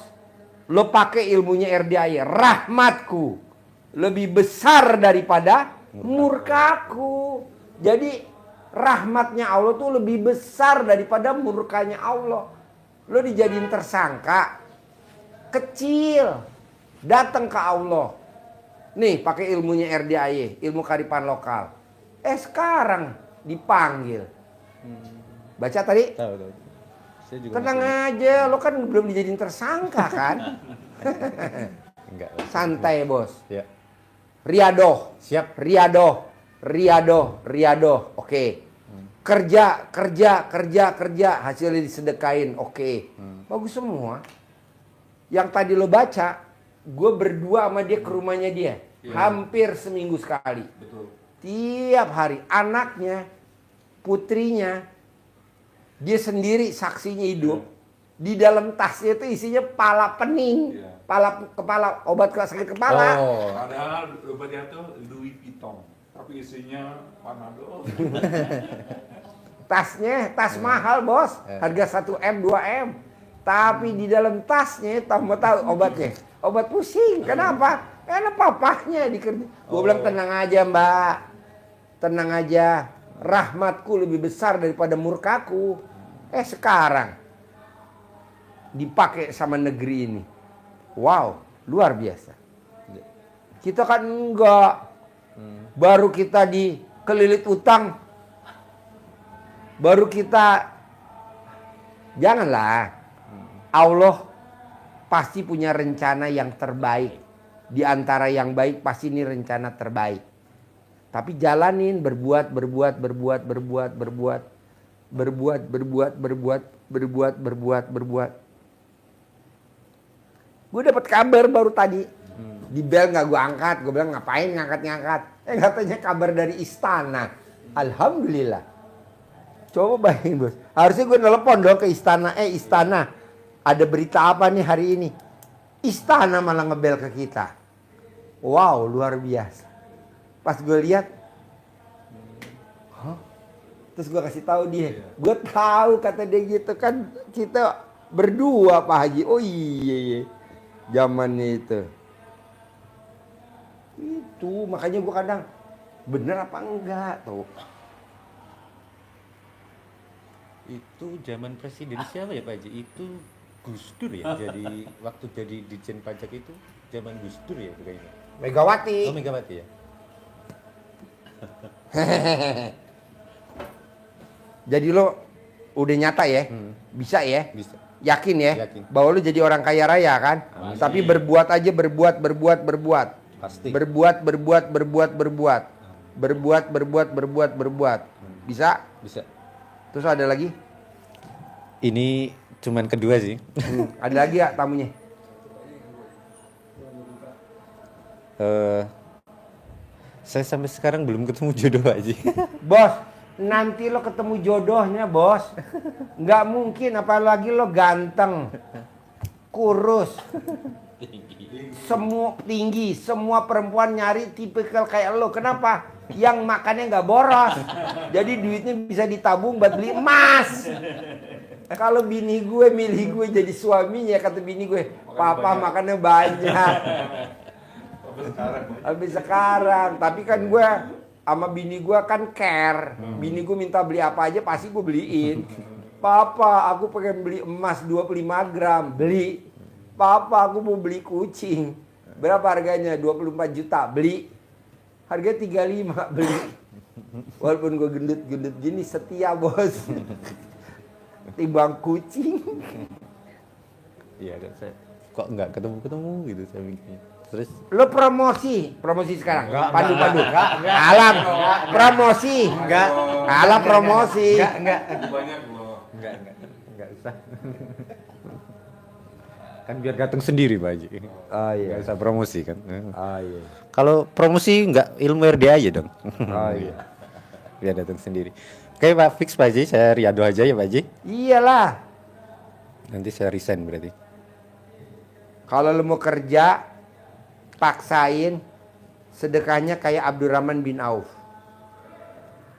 [SPEAKER 1] Lo pakai ilmunya RDAY. Rahmatku lebih besar daripada murkaku. Jadi rahmatnya Allah tuh lebih besar daripada murkanya Allah. Lo dijadiin tersangka kecil, datang ke Allah. Nih pakai ilmunya RDAY, ilmu kearifan lokal. Sekarang dipanggil. Baca tadi?
[SPEAKER 4] Tahu. Saya juga
[SPEAKER 1] Tenang aja, lo kan belum dijadiin tersangka kan?
[SPEAKER 4] enggak.
[SPEAKER 1] Santai bos.
[SPEAKER 4] Ya.
[SPEAKER 1] Riadoh.
[SPEAKER 4] Siap.
[SPEAKER 1] Riadoh. Oke. Kerja. Hasilnya disedekain. Oke. Bagus semua. Yang tadi lo baca, gue berdua sama dia ke rumahnya dia. Hampir seminggu sekali.
[SPEAKER 2] Betul.
[SPEAKER 1] Tiap hari. Anaknya, putrinya, dia sendiri saksinya hidup. Di dalam tasnya itu isinya pala pening.
[SPEAKER 2] Iya.
[SPEAKER 1] Kepala, obat sakit kepala.
[SPEAKER 4] Oh.
[SPEAKER 2] Padahal obatnya tuh Louis Vuitton, tapi isinya Panadol.
[SPEAKER 1] Tasnya, tas mahal bos. Harga 1M, 2M. Tapi di dalam tasnya, tahu obatnya. Obat pusing. Kenapa? Karena papahnya dikerja. Gue bilang tenang aja mbak. Tenang aja. Rahmatku lebih besar daripada murkaku. Sekarang dipakai sama negeri ini. Wow, luar biasa. Kita kan enggak. Baru kita dikelilit utang. Baru kita, janganlah. Allah pasti punya rencana yang terbaik. Di antara yang baik pasti ini rencana terbaik. Tapi jalanin, berbuat. Gue dapat kabar baru tadi. Di bel nggak gue angkat, gue bilang ngapain ngangkat. Katanya kabar dari istana. Alhamdulillah. Coba bayangin bos. Harusnya gue nelpon dong ke istana. Istana, ada berita apa nih hari ini? Istana malah ngebel ke kita. Wow, luar biasa. Pas gue lihat, terus gue kasih tahu dia. Gue tahu kata dia gitu kan, kita berdua Pak Haji. Oh iya. Zamannya itu. Itu makanya gue kadang bener apa enggak tuh.
[SPEAKER 4] Itu zaman presiden siapa ya Pak Haji? Itu Gus Dur ya? Jadi waktu jadi Ditjen Pajak itu zaman Gus Dur ya kayaknya.
[SPEAKER 1] Megawati.
[SPEAKER 4] Oh Megawati ya?
[SPEAKER 1] Jadi lo udah nyata ya? Bisa ya?
[SPEAKER 4] Bisa.
[SPEAKER 1] Yakin ya?
[SPEAKER 4] Yakin.
[SPEAKER 1] Bahwa lo jadi orang kaya raya kan?
[SPEAKER 5] Pasti.
[SPEAKER 1] Tapi berbuat aja, berbuat.
[SPEAKER 4] Pasti.
[SPEAKER 1] Berbuat. Bisa?
[SPEAKER 4] Bisa.
[SPEAKER 1] Terus ada lagi?
[SPEAKER 4] Ini cuman kedua sih.
[SPEAKER 1] Ada lagi ya tamunya?
[SPEAKER 4] Saya sampai sekarang belum ketemu jodoh Pak Haji.
[SPEAKER 1] Bos, nanti lo ketemu jodohnya bos. Nggak mungkin apalagi lo ganteng. Kurus. Semua tinggi, semua perempuan nyari tipikal kayak lo. Kenapa? Yang makannya nggak boros. Jadi duitnya bisa ditabung buat beli emas. Kalau bini gue milih gue jadi suaminya, kata bini gue, papa makannya banyak. Habis sekarang. Tapi kan gue sama bini gue kan care. Bini gue minta beli apa aja pasti gue beliin. Papa, aku pengen beli emas 25 gram. Beli. Papa, aku mau beli kucing. Berapa harganya? 24 juta. Beli. Harganya 35. Beli. Walaupun gue gendut-gendut gini setia bos. Timbang kucing.
[SPEAKER 4] Iya kan saya kok nggak ketemu gitu saya mikirnya. Terus
[SPEAKER 1] Lo promosi sekarang.
[SPEAKER 4] Enggak,
[SPEAKER 1] Padu-padu.
[SPEAKER 4] enggak.
[SPEAKER 1] Alam promosi.
[SPEAKER 4] enggak
[SPEAKER 1] Alam promosi.
[SPEAKER 4] enggak
[SPEAKER 2] Banyak loh.
[SPEAKER 4] enggak usah. Kan biar datang sendiri Pak Haji.
[SPEAKER 1] Oh iya.
[SPEAKER 4] Nggak usah promosi kan.
[SPEAKER 1] Oh iya.
[SPEAKER 4] Kalau promosi nggak ilmu RD aja dong.
[SPEAKER 1] Oh iya.
[SPEAKER 4] Biar datang sendiri. Oke Pak, fix Pak Haji, saya riado aja ya Pak Haji.
[SPEAKER 1] Iyalah.
[SPEAKER 4] Nanti saya resign berarti.
[SPEAKER 1] Kalau lo mau kerja, paksain sedekahnya kayak Abdurrahman bin Auf.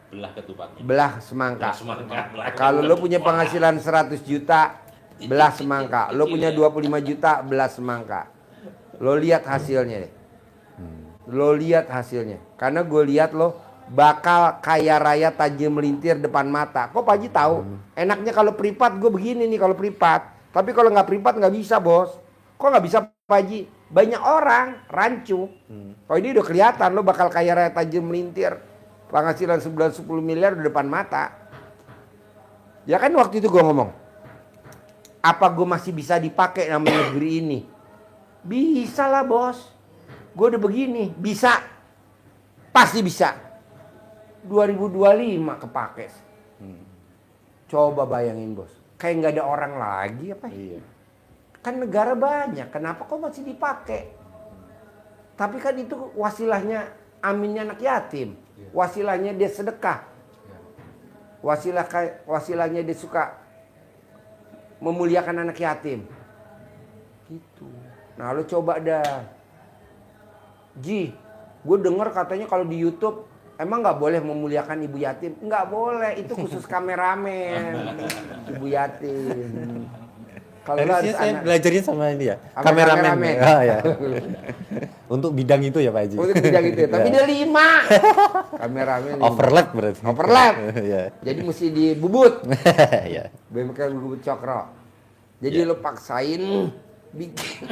[SPEAKER 5] Belah ketupatnya.
[SPEAKER 1] Belah semangka.
[SPEAKER 5] Belah
[SPEAKER 1] Kalau lo punya penghasilan 100 juta, belah semangka. Lo punya 25 juta, belah semangka. Lo lihat hasilnya deh. Lo lihat hasilnya. Karena gue lihat lo bakal kaya raya tajam melintir depan mata. Kok Pak Haji tahu? Enaknya kalau privat gue begini nih kalau privat. Tapi kalau nggak privat nggak bisa bos. Kok nggak bisa Pak Haji? Banyak orang rancu. Kalau ini udah kelihatan lo bakal kaya raya tajam melintir. Penghasilan sebulan 10 miliar di depan mata. Ya kan waktu itu gue ngomong. Apa gue masih bisa dipakai nama negeri ini? Bisa lah bos. Gue udah begini. Bisa. Pasti bisa. 2025 kepake. Coba bayangin bos. Kayak nggak ada orang lagi apa?
[SPEAKER 4] Iya.
[SPEAKER 1] Kan negara banyak. Kenapa kok masih dipakai? Tapi kan itu wasilahnya aminnya anak yatim. Wasilahnya dia sedekah. Wasilahnya dia suka memuliakan anak yatim. Gitu. Nah lo coba dah. Ji, gue denger katanya kalau di YouTube emang nggak boleh memuliakan ibu yatim? Nggak boleh, itu khusus kameramen ibu yatim. Kalau lo harus
[SPEAKER 4] Harusnya saya belajarnya sama ini ya,
[SPEAKER 1] Sama
[SPEAKER 4] kameramen.
[SPEAKER 1] kameramen.
[SPEAKER 4] Ah, ya. Untuk bidang itu ya Pak Haji.
[SPEAKER 1] untuk bidang itu, ya. Tapi dia 5 kameramen. 5.
[SPEAKER 4] Overlap berarti.
[SPEAKER 1] Overlap.
[SPEAKER 4] Iya.
[SPEAKER 1] Jadi mesti dibubut.
[SPEAKER 4] Iya.
[SPEAKER 1] BMK bubut cokro. Jadi lo paksain bikin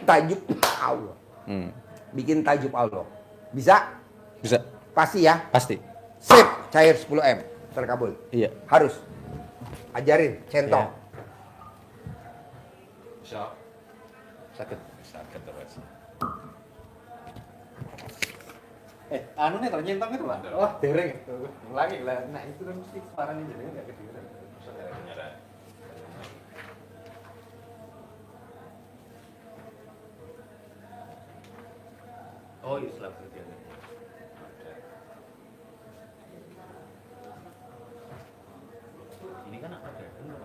[SPEAKER 1] tajuk Allah. bikin tajub Allah. Bisa?
[SPEAKER 4] Bisa.
[SPEAKER 1] Pasti ya?
[SPEAKER 4] Pasti.
[SPEAKER 1] Sip, cair 10M. Terkabul.
[SPEAKER 4] Iya.
[SPEAKER 1] Harus. Ajarin, centong.
[SPEAKER 2] Bisa.
[SPEAKER 4] Sakit.
[SPEAKER 5] Sakit terus.
[SPEAKER 4] Anu nih ternyentong itu Pak. Oh, dereng. Lagi lah. Nah, itu kan mesti parah nih jadi enggak kedengeran.
[SPEAKER 5] Oh, Islam kerja. Ini kan apa ya? Enggak.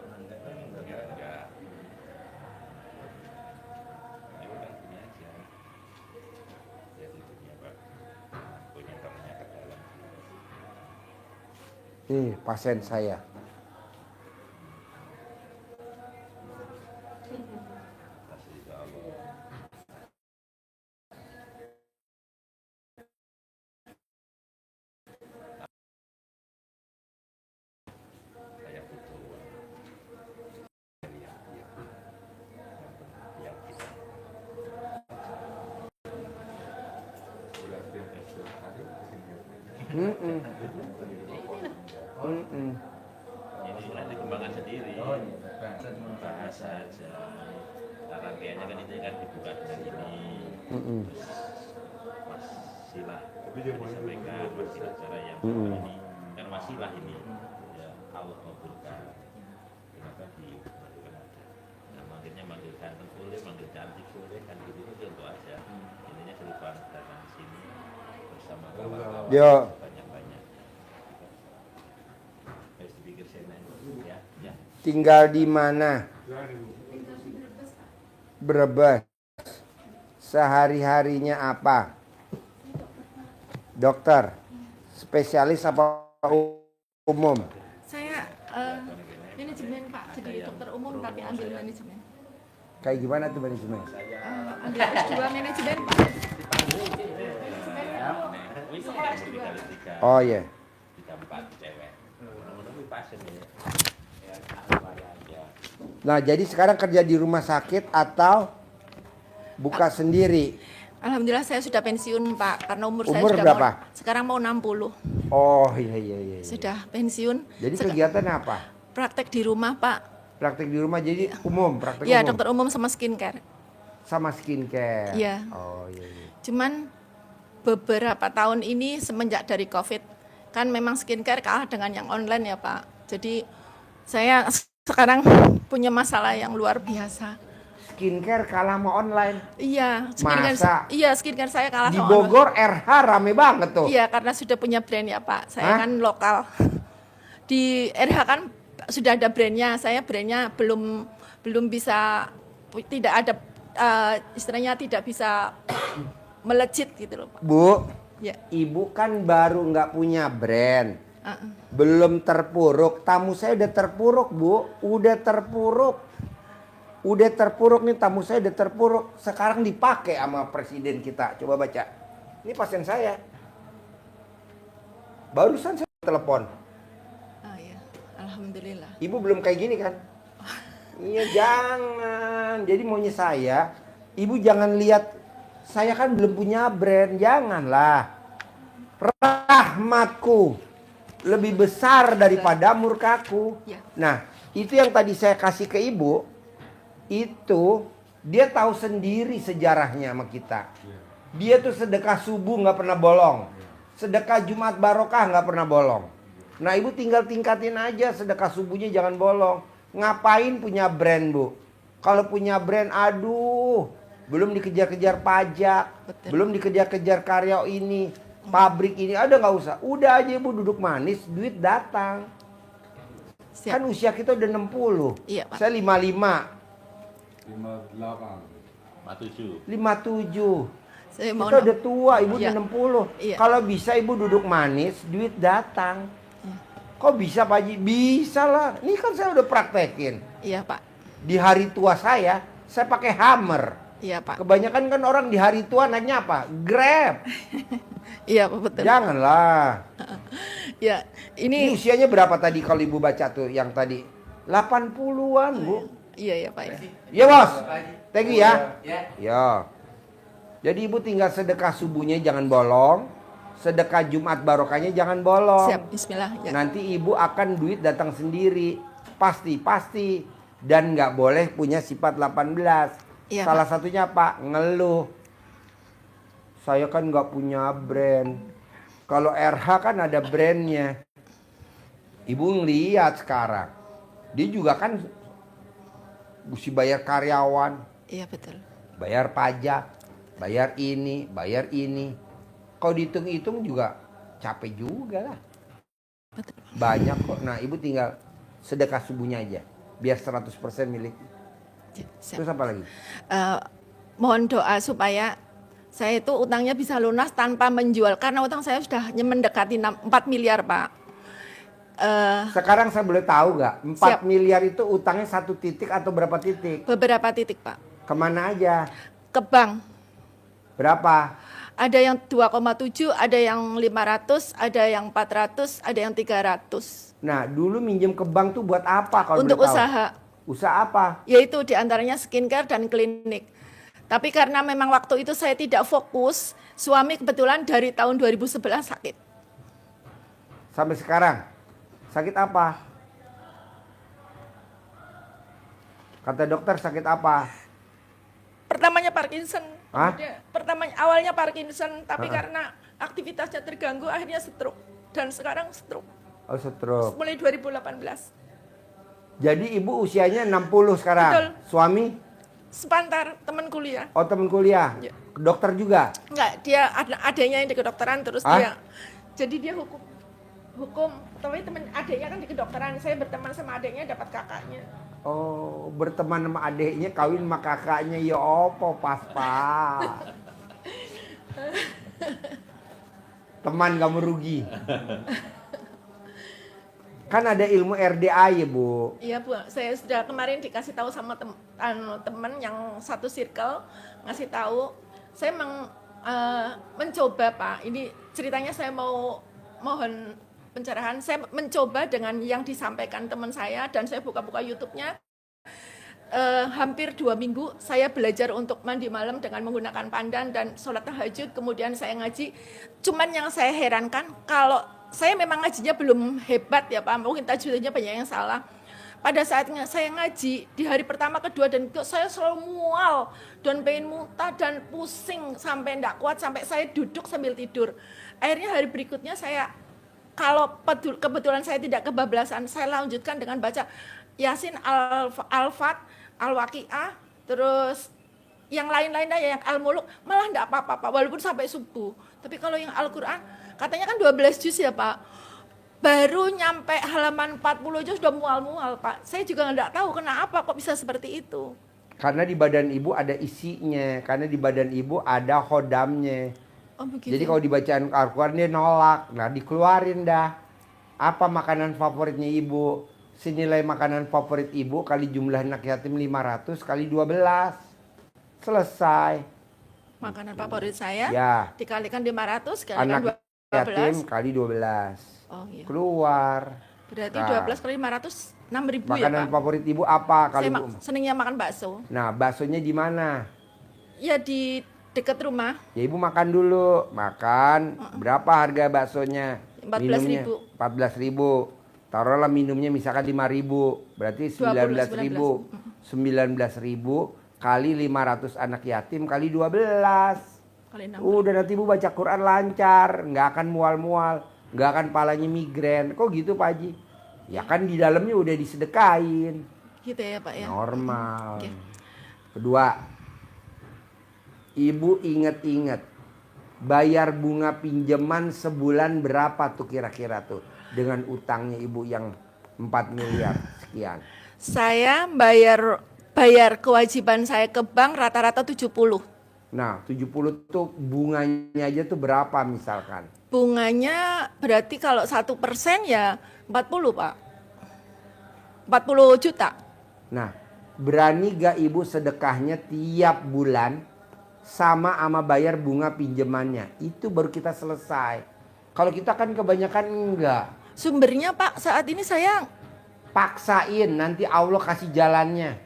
[SPEAKER 5] Ini kan punya aja. Ya punya Pak. Punya temannya ke dalam.
[SPEAKER 1] Nih, pasien saya.
[SPEAKER 5] Kasih ke Allah. Saya butuh uang. Yang bisa.
[SPEAKER 1] Mm-mm. Mm-mm.
[SPEAKER 5] Ini sudah dikembangkan sendiri. Bahasa aja. Rangkaiannya kan itu kan dibuka dengan ini.
[SPEAKER 1] Mm-mm.
[SPEAKER 5] Terus wasilah disampaikan wasilah cara yang ini kan wasilah ini ya Allah mengabulkan kenapa dilakukan aja nah manggilnya manggil ganteng boleh manggil cantik boleh kan gitu itu untuk aja intinya serupa datang di sini bersama kawan-kawan
[SPEAKER 1] Yo.
[SPEAKER 5] banyak-banyak harus dipikir saya ya
[SPEAKER 1] Tinggal di mana? Brebes. Sehari-harinya apa? Dokter. Spesialis apa umum?
[SPEAKER 6] Saya manajemen Pak, jadi dokter umum tapi ambil manajemen.
[SPEAKER 1] Kayak gimana tuh manajemen?
[SPEAKER 6] Ambil S2 manajemen Pak.
[SPEAKER 1] Oh iya.
[SPEAKER 5] 34 cewek menunggu pasien ya ahli aja
[SPEAKER 1] Nah, jadi sekarang kerja di rumah sakit atau buka sendiri?
[SPEAKER 6] Alhamdulillah saya sudah pensiun Pak, karena umur saya
[SPEAKER 1] Umur
[SPEAKER 6] sudah
[SPEAKER 1] berapa?
[SPEAKER 6] sekarang mau 60.
[SPEAKER 1] Oh iya.
[SPEAKER 6] Sudah pensiun.
[SPEAKER 1] Jadi kegiatan apa?
[SPEAKER 6] Praktek di rumah Pak.
[SPEAKER 1] Praktek di rumah jadi umum, praktek
[SPEAKER 6] Ya
[SPEAKER 1] umum.
[SPEAKER 6] dokter umum sama skincare.
[SPEAKER 1] Sama skincare.
[SPEAKER 6] Iya.
[SPEAKER 1] Oh iya.
[SPEAKER 6] Cuman beberapa tahun ini semenjak dari COVID kan memang skincare kalah dengan yang online ya Pak. Jadi saya sekarang punya masalah yang luar biasa.
[SPEAKER 1] Skincare kalah sama online.
[SPEAKER 6] Iya, skincare,
[SPEAKER 1] Masa?
[SPEAKER 6] iya skincare saya kalah
[SPEAKER 1] Di
[SPEAKER 6] sama
[SPEAKER 1] Bogor RH rame banget tuh.
[SPEAKER 6] online. Iya, karena sudah punya brand ya Pak. Saya
[SPEAKER 1] Hah?
[SPEAKER 6] kan lokal. Di RH kan sudah ada brandnya. Saya brandnya belum bisa, tidak ada istilahnya tidak bisa melejit gitu loh Pak.
[SPEAKER 1] Bu,
[SPEAKER 6] Ya.
[SPEAKER 1] ibu kan baru nggak punya brand.
[SPEAKER 6] Uh-uh.
[SPEAKER 1] Belum terpuruk. Tamu saya udah terpuruk, Bu. Udah terpuruk. Udah terpuruk nih, tamu saya udah terpuruk. Sekarang dipakai sama presiden kita. Coba baca. Ini pasien saya. Barusan saya telepon.
[SPEAKER 6] Ah ya, alhamdulillah.
[SPEAKER 1] Ibu belum kayak gini kan? Iya, jangan. Jadi maunya saya, ibu jangan lihat saya kan belum punya brand. Janganlah. Rahmatku lebih besar daripada murkaku.
[SPEAKER 6] Ya.
[SPEAKER 1] Nah, itu yang tadi saya kasih ke ibu. Itu dia tahu sendiri sejarahnya sama kita. Dia tuh sedekah subuh nggak pernah bolong. Sedekah Jumat Barokah nggak pernah bolong. Nah, ibu tinggal tingkatin aja sedekah subuhnya jangan bolong. Ngapain punya brand, Bu? Kalau punya brand, aduh, belum dikejar-kejar pajak,
[SPEAKER 6] Betul.
[SPEAKER 1] belum dikejar-kejar karya ini, pabrik ini, ada nggak usah. Udah aja ibu duduk manis, duit datang.
[SPEAKER 6] Siap.
[SPEAKER 1] Kan usia kita udah 60.
[SPEAKER 6] Iya, Pak.
[SPEAKER 1] Saya 55,
[SPEAKER 2] 58.
[SPEAKER 5] 57
[SPEAKER 1] 57.
[SPEAKER 6] Saya mau
[SPEAKER 1] Kita udah tua, ibu
[SPEAKER 6] Iya.
[SPEAKER 1] udah 60.
[SPEAKER 6] Iya.
[SPEAKER 1] Kalau bisa ibu duduk manis, duit datang. Kok bisa Pak Haji? Bisa lah. Ini kan saya udah praktekin.
[SPEAKER 6] Iya Pak.
[SPEAKER 1] Di hari tua saya pakai Hummer.
[SPEAKER 6] Iya Pak.
[SPEAKER 1] Kebanyakan kan orang di hari tua naiknya apa? Grab.
[SPEAKER 6] Iya Pak, betul.
[SPEAKER 1] Janganlah.
[SPEAKER 6] Ya,
[SPEAKER 1] Ini
[SPEAKER 6] ini
[SPEAKER 1] usianya berapa tadi kalau ibu baca tuh yang tadi? 80-an, Bu.
[SPEAKER 6] iya ya Pak ya.
[SPEAKER 1] Iya, Bos. Thank you ya. Ya. Jadi ibu tinggal sedekah subuhnya jangan bolong, sedekah Jumat barokahnya jangan bolong.
[SPEAKER 6] Siap, bismillah. Ya.
[SPEAKER 1] Nanti ibu akan duit datang sendiri, pasti. Dan nggak boleh punya sifat 18.
[SPEAKER 6] Iya,
[SPEAKER 1] Salah
[SPEAKER 6] Pak.
[SPEAKER 1] satunya Pak, ngeluh. Saya kan nggak punya brand. Kalau RH kan ada brandnya. Ibu ngeliat sekarang, dia juga kan mesti bayar karyawan,
[SPEAKER 6] Iya betul.
[SPEAKER 1] bayar pajak, bayar ini. Kalau dihitung-hitung juga capek juga lah.
[SPEAKER 6] Betul.
[SPEAKER 1] Banyak kok. Nah ibu tinggal sedekah subuhnya aja. Biar 100% milik.
[SPEAKER 6] Ya, siap.
[SPEAKER 1] Terus apa lagi?
[SPEAKER 6] Mohon doa supaya saya itu utangnya bisa lunas tanpa menjual. Karena utang saya sudah mendekati 4 miliar Pak.
[SPEAKER 1] Sekarang saya boleh tahu nggak? 4
[SPEAKER 6] Siap.
[SPEAKER 1] miliar itu utangnya 1 titik atau berapa titik?
[SPEAKER 6] Beberapa titik Pak.
[SPEAKER 1] Kemana aja?
[SPEAKER 6] Ke bank.
[SPEAKER 1] Berapa?
[SPEAKER 6] Ada yang 2,7, ada yang 500, ada yang 400, ada yang 300.
[SPEAKER 1] Nah dulu minjem ke bank tuh buat apa kalau
[SPEAKER 6] Untuk
[SPEAKER 1] boleh tahu?
[SPEAKER 6] usaha.
[SPEAKER 1] Usaha apa?
[SPEAKER 6] Yaitu diantaranya skincare dan klinik. Tapi karena memang waktu itu saya tidak fokus, suami kebetulan dari tahun 2011 sakit.
[SPEAKER 1] Sampai sekarang? Sakit apa? Kata dokter sakit apa?
[SPEAKER 6] Pertamanya Parkinson.
[SPEAKER 1] Hah?
[SPEAKER 6] Awalnya Parkinson, tapi karena aktivitasnya terganggu akhirnya stroke. Dan sekarang stroke.
[SPEAKER 1] Oh stroke.
[SPEAKER 6] Mulai 2018.
[SPEAKER 1] Jadi ibu usianya 60 sekarang?
[SPEAKER 6] Betul.
[SPEAKER 1] Suami?
[SPEAKER 6] Sepantar teman kuliah.
[SPEAKER 1] Oh teman kuliah?
[SPEAKER 6] Ya.
[SPEAKER 1] Dokter juga?
[SPEAKER 6] Enggak, dia adanya yang di kedokteran terus
[SPEAKER 1] Hah?
[SPEAKER 6] dia. Jadi dia hukum, tapi teman adiknya kan di kedokteran. Saya berteman sama adiknya dapat kakaknya.
[SPEAKER 1] Oh berteman sama adiknya kawin sama kakaknya. Ya opo pas. Teman gak merugi. Kan ada ilmu RDA ya Bu.
[SPEAKER 6] Iya Bu, saya sudah kemarin dikasih tahu sama teman yang satu circle ngasih tahu. Saya mencoba Pak. Ini ceritanya saya mohon pencerahan. Saya mencoba dengan yang disampaikan teman saya dan saya buka-buka YouTube-nya. Hampir 2 minggu saya belajar untuk mandi malam dengan menggunakan pandan dan sholat tahajud. Kemudian saya ngaji. Cuman yang saya herankan kalau saya memang ngajinya belum hebat ya Pak, mungkin tajwidnya banyak yang salah. Pada saatnya saya ngaji di hari pertama, kedua dan ketiga saya selalu mual dan pengen muntah dan pusing sampai enggak kuat sampai saya duduk sambil tidur. Akhirnya hari berikutnya saya kalau kebetulan saya tidak kebablasan, saya lanjutkan dengan baca Yasin, Al-Fat, Al-Waqiah, terus yang lain-lainnya yang Al-Muluk malah enggak apa-apa Pak, walaupun sampai subuh. Tapi kalau yang Al-Qur'an katanya kan 12 juz ya Pak. Baru nyampe halaman 40 aja sudah mual-mual Pak. Saya juga nggak tahu kenapa kok bisa seperti itu.
[SPEAKER 1] Karena di badan ibu ada isinya. Karena di badan ibu ada hodamnya.
[SPEAKER 6] Oh begitu.
[SPEAKER 1] Jadi kalau dibacaan Al-Quran dia nolak. Nah dikeluarin dah. Apa makanan favoritnya ibu? Senilai makanan favorit ibu kali jumlah anak yatim 500 kali 12. Selesai.
[SPEAKER 6] Makanan favorit saya
[SPEAKER 1] Ya.
[SPEAKER 6] dikalikan 500 kali
[SPEAKER 1] Anak yatim
[SPEAKER 6] 12.
[SPEAKER 1] kali 12.
[SPEAKER 6] Oh iya.
[SPEAKER 1] Keluar.
[SPEAKER 6] Berarti
[SPEAKER 1] Nah.
[SPEAKER 6] 12 kali 500 6.000 ya
[SPEAKER 1] Makanan
[SPEAKER 6] Pak.
[SPEAKER 1] favorit ibu apa
[SPEAKER 6] Saya
[SPEAKER 1] kalau ibu?
[SPEAKER 6] senangnya makan bakso.
[SPEAKER 1] Nah, baksonya di mana?
[SPEAKER 6] Ya di dekat rumah.
[SPEAKER 1] Ya ibu makan dulu. Makan. Berapa harga baksonya?
[SPEAKER 6] 14.000.
[SPEAKER 1] 14.000. Taruhlah minumnya misalkan 5.000. Berarti 19.000. 19.000 kali 500 anak yatim kali 12.
[SPEAKER 6] Kali 6.
[SPEAKER 1] Udah nanti ibu baca Quran lancar. Nggak akan mual-mual. Nggak akan palanya migrain. Kok gitu Pak Haji? Ya kan di dalamnya udah disedekain.
[SPEAKER 6] Gitu ya Pak ya.
[SPEAKER 1] Normal.
[SPEAKER 6] Oke.
[SPEAKER 1] Kedua, ibu inget-inget bayar bunga pinjaman sebulan berapa tuh kira-kira tuh dengan utangnya ibu yang 4 miliar sekian.
[SPEAKER 6] Saya bayar kewajiban saya ke bank rata-rata 70.
[SPEAKER 1] Nah 70 tuh bunganya aja tuh berapa misalkan?
[SPEAKER 6] Bunganya berarti kalau 1% ya 40 Pak. 40 juta.
[SPEAKER 1] Nah berani gak ibu sedekahnya tiap bulan sama bayar bunga pinjamannya? Itu baru kita selesai. Kalau kita kan kebanyakan enggak.
[SPEAKER 6] Sumbernya Pak saat ini saya
[SPEAKER 1] Paksain nanti Allah kasih jalannya.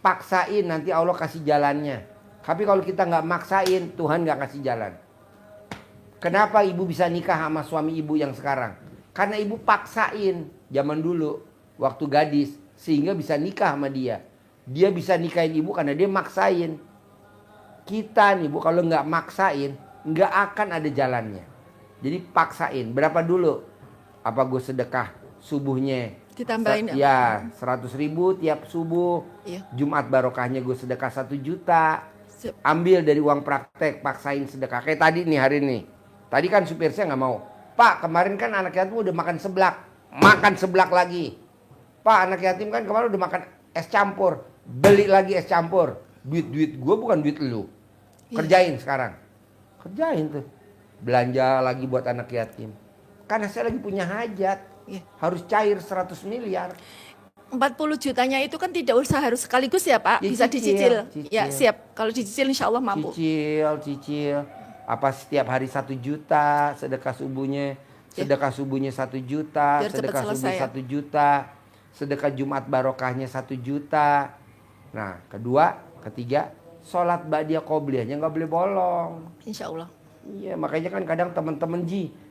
[SPEAKER 1] Paksain nanti Allah kasih jalannya. Tapi kalau kita nggak maksain, Tuhan nggak kasih jalan. Kenapa ibu bisa nikah sama suami ibu yang sekarang? Karena ibu paksain zaman dulu waktu gadis sehingga bisa nikah sama dia. Dia bisa nikahin ibu karena dia maksain. Kita nih bu kalau nggak maksain nggak akan ada jalannya. Jadi paksain. Berapa dulu? Apa gue sedekah subuhnya?
[SPEAKER 6] Ditambahin
[SPEAKER 1] Ya 100.000 tiap subuh.
[SPEAKER 6] Iya.
[SPEAKER 1] Jumat barokahnya gue sedekah 1 juta.
[SPEAKER 6] Siap.
[SPEAKER 1] Ambil dari uang praktek, paksain sedekah. Kayak tadi nih hari ini. Tadi kan supir saya nggak mau. Pak kemarin kan anak yatim udah makan seblak. Makan seblak lagi. Pak anak yatim kan kemarin udah makan es campur. Beli lagi es campur. Duit gue bukan duit lu. Kerjain sekarang. Kerjain tuh. Belanja lagi buat anak yatim. Karena saya lagi punya hajat.
[SPEAKER 6] Iya.
[SPEAKER 1] Harus cair 100 miliar.
[SPEAKER 6] 40 jutanya itu kan tidak usah harus sekaligus ya Pak,
[SPEAKER 1] Ya,
[SPEAKER 6] bisa
[SPEAKER 1] cicil,
[SPEAKER 6] dicicil. Ya siap, kalau dicicil insya Allah mampu.
[SPEAKER 1] Cicil. Apa setiap hari 1 juta sedekah subuhnya. Sedekah subuhnya 1 juta.
[SPEAKER 6] Biar cepat
[SPEAKER 1] Sedekah subuh
[SPEAKER 6] selesai ya.
[SPEAKER 1] 1 juta. Sedekah Jumat barokahnya 1 juta. Nah kedua, ketiga. Sholat ba'diyah qobliyahnya nggak boleh bolong.
[SPEAKER 6] Insya Allah.
[SPEAKER 1] Iya makanya kan kadang teman-teman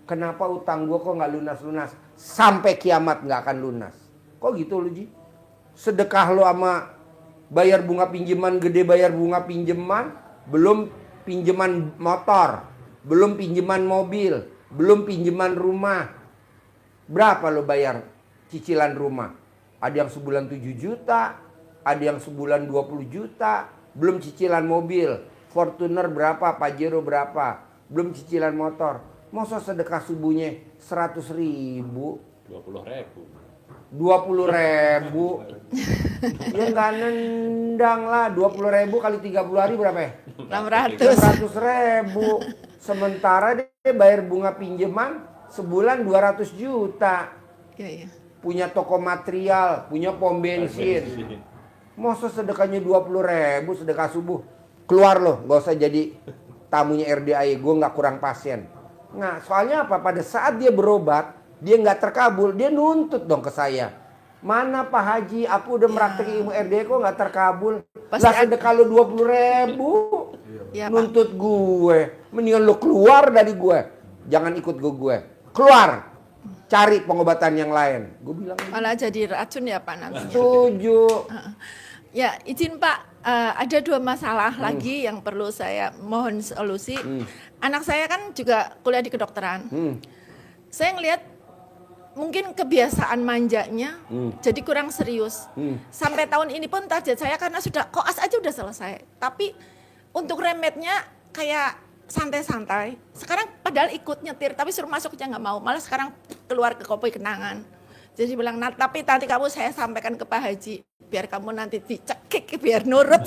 [SPEAKER 1] kenapa utang gua kok nggak lunas-lunas? Sampai kiamat nggak akan lunas. Kok gitu lu Ji? Sedekah lo sama bayar bunga pinjaman gede, bayar bunga pinjaman, belum pinjaman motor, belum pinjaman mobil, belum pinjaman rumah. Berapa lo bayar cicilan rumah? Ada yang sebulan 7 juta, ada yang sebulan 20 juta, belum cicilan mobil. Fortuner berapa, Pajero berapa, belum cicilan motor. Masa sedekah subuhnya 100.000? 20.000. Ya nggak nendang lah. 20.000 kali 30 hari berapa ya?
[SPEAKER 6] 600.
[SPEAKER 1] 600.000. Sementara dia bayar bunga pinjaman sebulan 200 juta.
[SPEAKER 6] Iya.
[SPEAKER 1] Punya toko material, punya pom bensin. Masa sedekahnya 20.000 sedekah subuh? Keluar loh, nggak usah jadi tamunya RDAI. Gue nggak kurang pasien. Nah soalnya apa? Pada saat dia berobat, dia nggak terkabul, dia nuntut dong ke saya. Mana Pak Haji, aku udah meraktek ilmu RDAI kok nggak terkabul.
[SPEAKER 6] Pasti
[SPEAKER 1] Lah sedekah lo 20.000,
[SPEAKER 6] Ya, Pak.
[SPEAKER 1] nuntut gue. Mendingan lo keluar dari gue, jangan ikut gue. Keluar, cari pengobatan yang lain. Gue bilang
[SPEAKER 6] Malah jadi racun ya Pak nantinya.
[SPEAKER 1] setuju.
[SPEAKER 6] Ya izin Pak, ada 2 masalah lagi yang perlu saya mohon solusi. Anak saya kan juga kuliah di kedokteran. Saya ngelihat mungkin kebiasaan manjanya jadi kurang serius. Sampai tahun ini pun target saya karena sudah koas aja udah selesai. Tapi untuk remednya kayak santai-santai. Sekarang padahal ikut nyetir tapi suruh masuknya nggak mau. Malah sekarang keluar ke Kopi Kenangan. Jadi bilang, nah, tapi nanti kamu saya sampaikan ke Pak Haji biar kamu nanti dicekik biar nurut.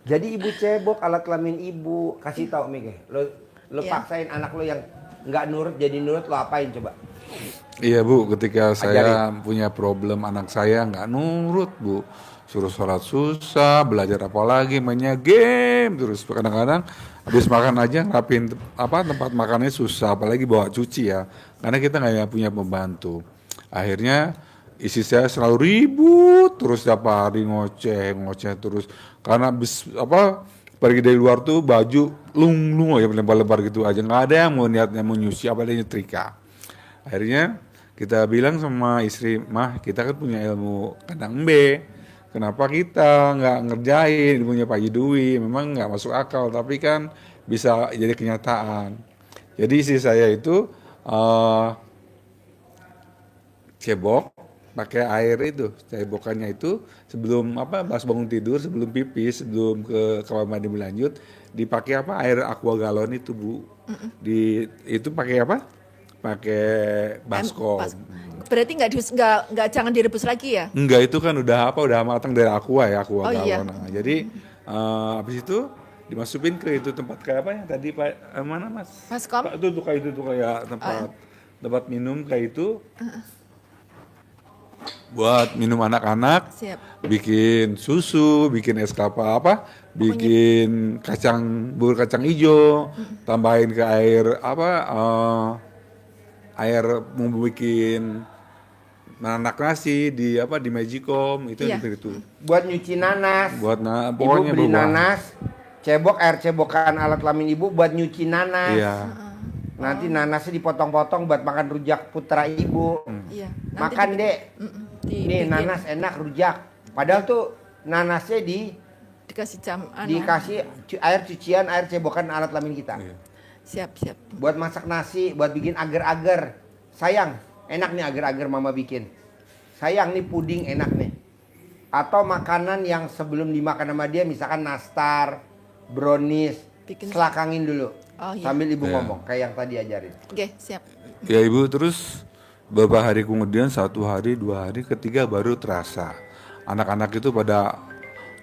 [SPEAKER 1] Jadi ibu cebok alat kelamin ibu, kasih tahu Mike. Lo
[SPEAKER 6] Iya.
[SPEAKER 1] paksain anak lo yang nggak nurut jadi nurut, lo apain coba?
[SPEAKER 2] Iya Bu, ketika saya
[SPEAKER 1] Ajarin.
[SPEAKER 2] punya problem anak saya nggak nurut Bu, suruh sholat susah, belajar apa lagi, mainnya game terus. Kadang-kadang habis makan aja rapiin tempat makannya susah, apalagi bawa cuci ya, karena kita nggak punya pembantu. Akhirnya isi saya selalu ribut terus tiap hari ngoceh terus karena habis pergi dari luar tuh baju lung ya lebar-lebar gitu aja, nggak ada yang mau niatnya mau nyuci apalagi nyetrika. Akhirnya kita bilang sama istri, mah kita kan punya ilmu kandang B, kenapa kita nggak ngerjain punya Pak Dwi? Memang nggak masuk akal tapi kan bisa jadi kenyataan. Jadi istri saya itu cebok pakai air itu, cebokannya itu sebelum pas bangun tidur, sebelum pipis, sebelum ke kamar mandi berlanjut dipakai air aqua galon itu Bu. Itu pakai pakai baskom.
[SPEAKER 6] Berarti nggak jangan direbus lagi ya?
[SPEAKER 2] Enggak, itu kan udah matang dari aqua
[SPEAKER 6] Oh,
[SPEAKER 2] galon.
[SPEAKER 6] iya.
[SPEAKER 2] Nah, jadi habis itu dimasukin ke itu tempat kayak apa ya tadi Pak mana Mas?
[SPEAKER 6] Baskom?
[SPEAKER 2] Pak, itu tuh kayak tempat minum kayak itu. Buat minum anak-anak,
[SPEAKER 6] Siap.
[SPEAKER 2] bikin susu, bikin es kelapa bikin bubur kacang hijau, tambahin ke air mau bikin menanak nasi di di Magicom itu
[SPEAKER 6] Iya.
[SPEAKER 2] gitu.
[SPEAKER 1] Buat nyuci nanas.
[SPEAKER 2] Buat
[SPEAKER 1] Ibu
[SPEAKER 2] pokoknya
[SPEAKER 1] beli
[SPEAKER 2] bawa.
[SPEAKER 1] nanas, air cebokan alat kelamin ibu buat nyuci nanas.
[SPEAKER 2] Iya.
[SPEAKER 1] Nanti nanasnya dipotong-potong buat makan rujak putra ibu.
[SPEAKER 6] Iya. Nanti
[SPEAKER 1] Makan
[SPEAKER 6] dibikin-
[SPEAKER 1] dek.
[SPEAKER 6] dibikin,
[SPEAKER 1] Nih nanas enak rujak. Padahal tuh nanasnya
[SPEAKER 6] dikasih jam
[SPEAKER 1] dikasih air cucian, air cebokan alat kelamin kita.
[SPEAKER 2] Iya.
[SPEAKER 6] siap.
[SPEAKER 1] Buat masak nasi, buat bikin agar-agar. Sayang, enak nih agar-agar mama bikin. Sayang nih puding enak nih. Atau makanan yang sebelum dimakan sama dia misalkan nastar, brownies,
[SPEAKER 6] Bikin-
[SPEAKER 1] selakangin dulu.
[SPEAKER 6] Oh, iya.
[SPEAKER 1] Sambil ibu
[SPEAKER 2] Iya.
[SPEAKER 1] ngomong kayak yang tadi ajarin.
[SPEAKER 6] Oke, siap.
[SPEAKER 2] Ya ibu, terus beberapa hari kemudian 1 hari, 2 hari, ketiga baru terasa anak-anak itu pada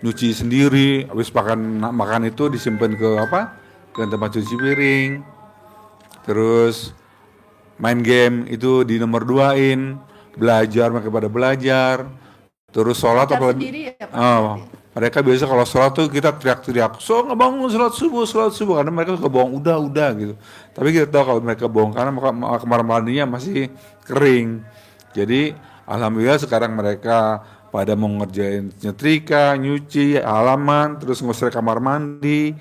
[SPEAKER 2] nyuci sendiri, habis makan itu disimpan ke tempat cuci piring, terus main game itu di nomor 2-in, belajar mereka pada belajar, terus sholat
[SPEAKER 6] Belajar
[SPEAKER 2] apalagi
[SPEAKER 6] sendiri ya, Pak?
[SPEAKER 2] mereka biasa kalau sholat tuh kita teriak-teriak, so ngebangun sholat subuh, karena mereka suka bohong, udah gitu. Tapi kita tahu kalau mereka bohong karena kamar mandinya masih kering. Jadi alhamdulillah sekarang mereka pada mau ngerjain nyetrika, nyuci halaman, terus ngusir kamar mandi,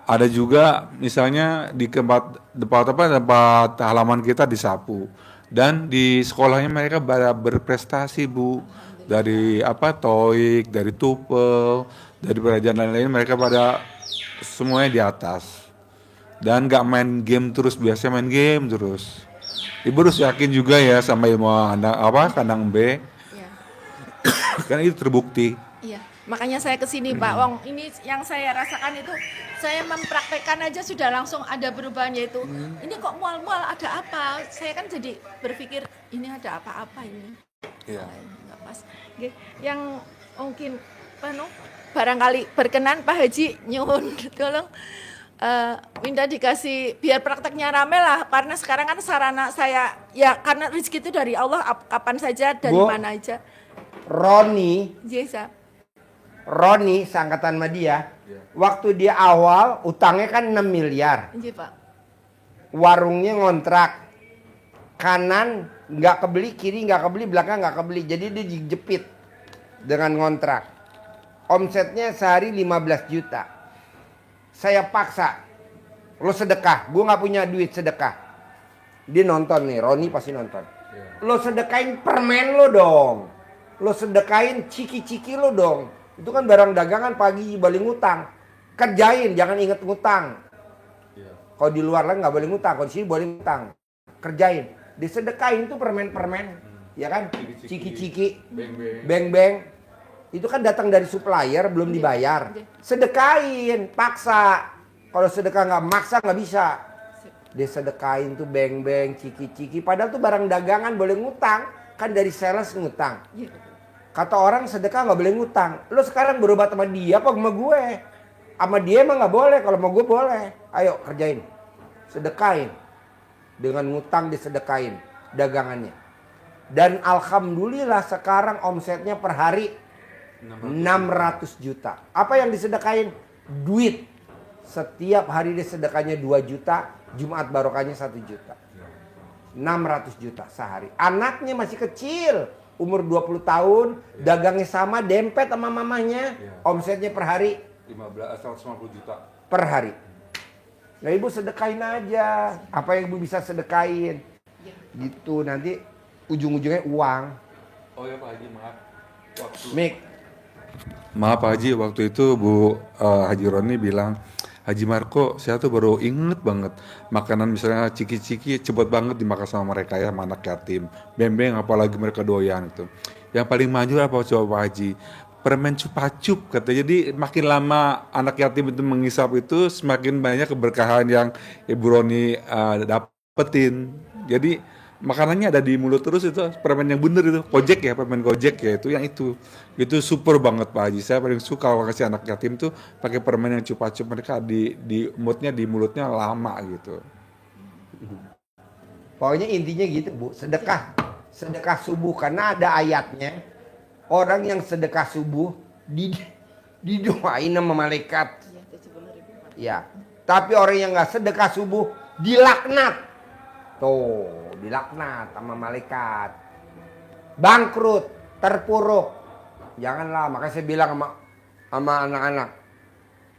[SPEAKER 2] ada juga misalnya di tempat halaman kita disapu, dan di sekolahnya mereka berprestasi Bu, dari TOEIC, dari TOEFL, dari pelajaran lain-lain mereka pada semuanya di atas, dan nggak main game terus, biasanya main game terus. Ibu harus yakin juga ya sama ilmu kandang B,
[SPEAKER 6] Iya.
[SPEAKER 2] kan itu terbukti.
[SPEAKER 6] Iya, makanya saya ke sini Pak Wong. Ini yang saya rasakan itu, saya mempraktekkan aja sudah langsung ada perubahan, yaitu ini kok mual-mual, ada apa? Saya kan jadi berpikir ini ada apa-apa ini.
[SPEAKER 2] Iya.
[SPEAKER 6] Nggak pas. Oke, yang mungkin barangkali berkenan Pak Haji nyuwun tolong minta dikasih biar prakteknya rame lah, karena sekarang kan sarana saya ya karena rezeki itu dari Allah, kapan saja dari
[SPEAKER 1] Bu.
[SPEAKER 6] mana aja.
[SPEAKER 1] Roni,
[SPEAKER 6] Jesa.
[SPEAKER 1] Roni seangkatan sama dia, waktu dia awal utangnya kan 6 miliar.
[SPEAKER 6] Iya Pak.
[SPEAKER 1] Warungnya ngontrak, kanan nggak kebeli, kiri nggak kebeli, belakang nggak kebeli. Jadi dia dijepit dengan ngontrak. Omsetnya sehari 15 juta. Saya paksa, lo sedekah, gue nggak punya duit sedekah. Dia nonton nih, Roni pasti nonton. Lo sedekain permen lo dong, lo sedekain ciki-ciki lo dong. Itu kan barang dagangan, pagi balik ngutang. Kerjain, jangan inget ngutang. Kalau di luar lah nggak boleh ngutang, kalau di sini boleh ngutang. Kerjain, disedekain tuh permen-permen, ya kan? Ciki-ciki, beng-beng. Itu kan datang dari supplier, belum dibayar. Sedekain, paksa. Kalau sedekah nggak maksa nggak bisa. Disedekain tuh beng-beng, ciki-ciki. Padahal tuh barang dagangan boleh ngutang, kan dari sales ngutang. Kata orang sedekah nggak boleh ngutang. Lo sekarang berobat sama dia apa sama gue? Sama dia emang nggak boleh, kalau sama gue boleh. Ayo kerjain, sedekain. Dengan ngutang disedekain dagangannya. Dan alhamdulillah sekarang omsetnya per hari 600 juta. Apa yang disedekain? Duit. Setiap hari dia sedekahnya 2 juta, Jumat barokahnya 1 juta. 600 juta sehari. Anaknya masih kecil, umur 20 tahun, dagangnya sama, dempet sama mamanya. Omsetnya per hari
[SPEAKER 2] 150 juta.
[SPEAKER 1] per hari. Nah ibu sedekain aja. Apa yang ibu bisa sedekain. Gitu nanti ujung-ujungnya uang.
[SPEAKER 2] Oh ya Pak Haji, maaf.
[SPEAKER 1] Mik.
[SPEAKER 2] Maaf Pak Haji, waktu itu Bu Haji Roni bilang, Haji Marco, saya tuh baru inget banget makanan misalnya ciki-ciki cepet banget dimakan sama mereka ya, sama anak yatim. Bembeng apalagi mereka doyan itu. Yang paling manjur apa coba Pak Haji? Permen cupa-cup katanya. Jadi makin lama anak yatim itu mengisap itu, semakin banyak keberkahan yang Ibu Roni dapetin. Jadi makanannya ada di mulut terus, itu permen yang bener itu, Gojek ya, permen Gojek ya, itu yang itu super banget Pak Haji. Saya paling suka kalau kasih anak yatim tuh pakai permen yang cupa-cup, mereka di mulutnya lama gitu.
[SPEAKER 1] Pokoknya intinya gitu Bu, sedekah subuh, karena ada ayatnya orang yang sedekah subuh didoain sama malaikat. Ya, tapi orang yang nggak sedekah subuh dilaknat. Tuh, dilaknat sama malaikat. Bangkrut, terpuruk. Janganlah, makanya saya bilang sama anak-anak,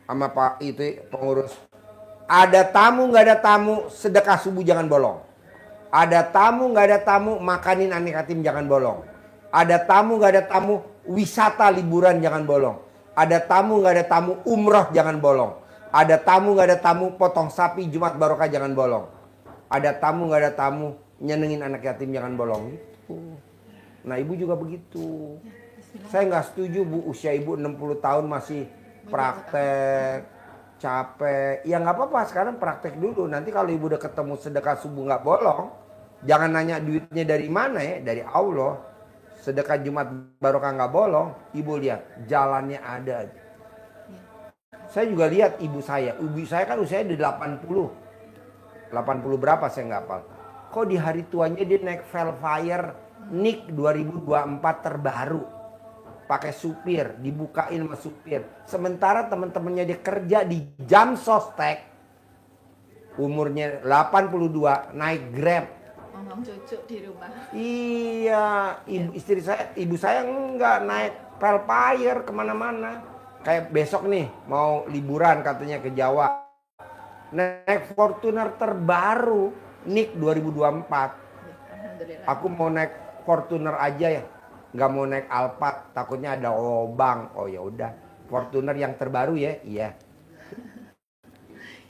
[SPEAKER 1] sama Pak itu pengurus. Ada tamu nggak ada tamu, sedekah subuh jangan bolong. Ada tamu nggak ada tamu, makanin anak yatim jangan bolong. Ada tamu nggak ada tamu, wisata liburan jangan bolong. Ada tamu nggak ada tamu, umroh jangan bolong. Ada tamu nggak ada tamu, potong sapi Jumat Barokah jangan bolong. Ada tamu nggak ada tamu, nyenengin anak yatim jangan bolong. Gitu. Nah ibu juga begitu. Saya nggak setuju bu, usia ibu 60 tahun masih praktek, capek. Ya nggak apa-apa, sekarang praktek dulu. Nanti kalau ibu udah ketemu sedekah subuh nggak bolong, jangan nanya duitnya dari mana ya, dari Allah. Sedekah Jumat Barokah nggak bolong, ibu lihat jalannya ada. Saya juga lihat ibu saya kan usianya di 80 berapa saya nggak hafal. Kok di hari tuanya dia naik Velfire NIK 2024 terbaru. Pakai supir, dibukain sama supir. Sementara teman-temannya dia kerja di jam sostek. Umurnya 82, naik Grab.
[SPEAKER 6] Ngomong cucu di rumah.
[SPEAKER 1] Iya, ibu saya enggak naik Velfire kemana-mana. Kayak besok nih mau liburan katanya ke Jawa. Naik Fortuner terbaru NIK 2024.
[SPEAKER 6] Alhamdulillah.
[SPEAKER 1] Aku mau naik Fortuner aja ya, nggak mau naik Alphard, takutnya ada lobang. Oh ya udah, Fortuner yang terbaru ya, iya.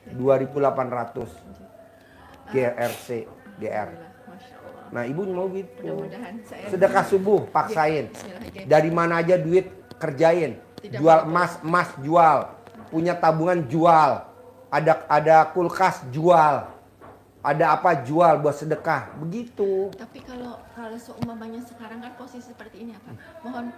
[SPEAKER 1] 2.800 GRC GR.
[SPEAKER 6] Masya Allah.
[SPEAKER 1] Nah ibu mau gitu.
[SPEAKER 6] Mudah-mudahan saya
[SPEAKER 1] Sedekah subuh paksain.
[SPEAKER 6] Bismillah.
[SPEAKER 1] Dari mana aja duit kerjain.
[SPEAKER 6] Tidak
[SPEAKER 1] Jual
[SPEAKER 6] boleh.
[SPEAKER 1] emas jual. Punya tabungan jual. Ada kulkas jual. Ada apa jual buat sedekah. Begitu.
[SPEAKER 6] Tapi kalau seumpamanya sekarang kan posisi seperti ini apa? Mohon,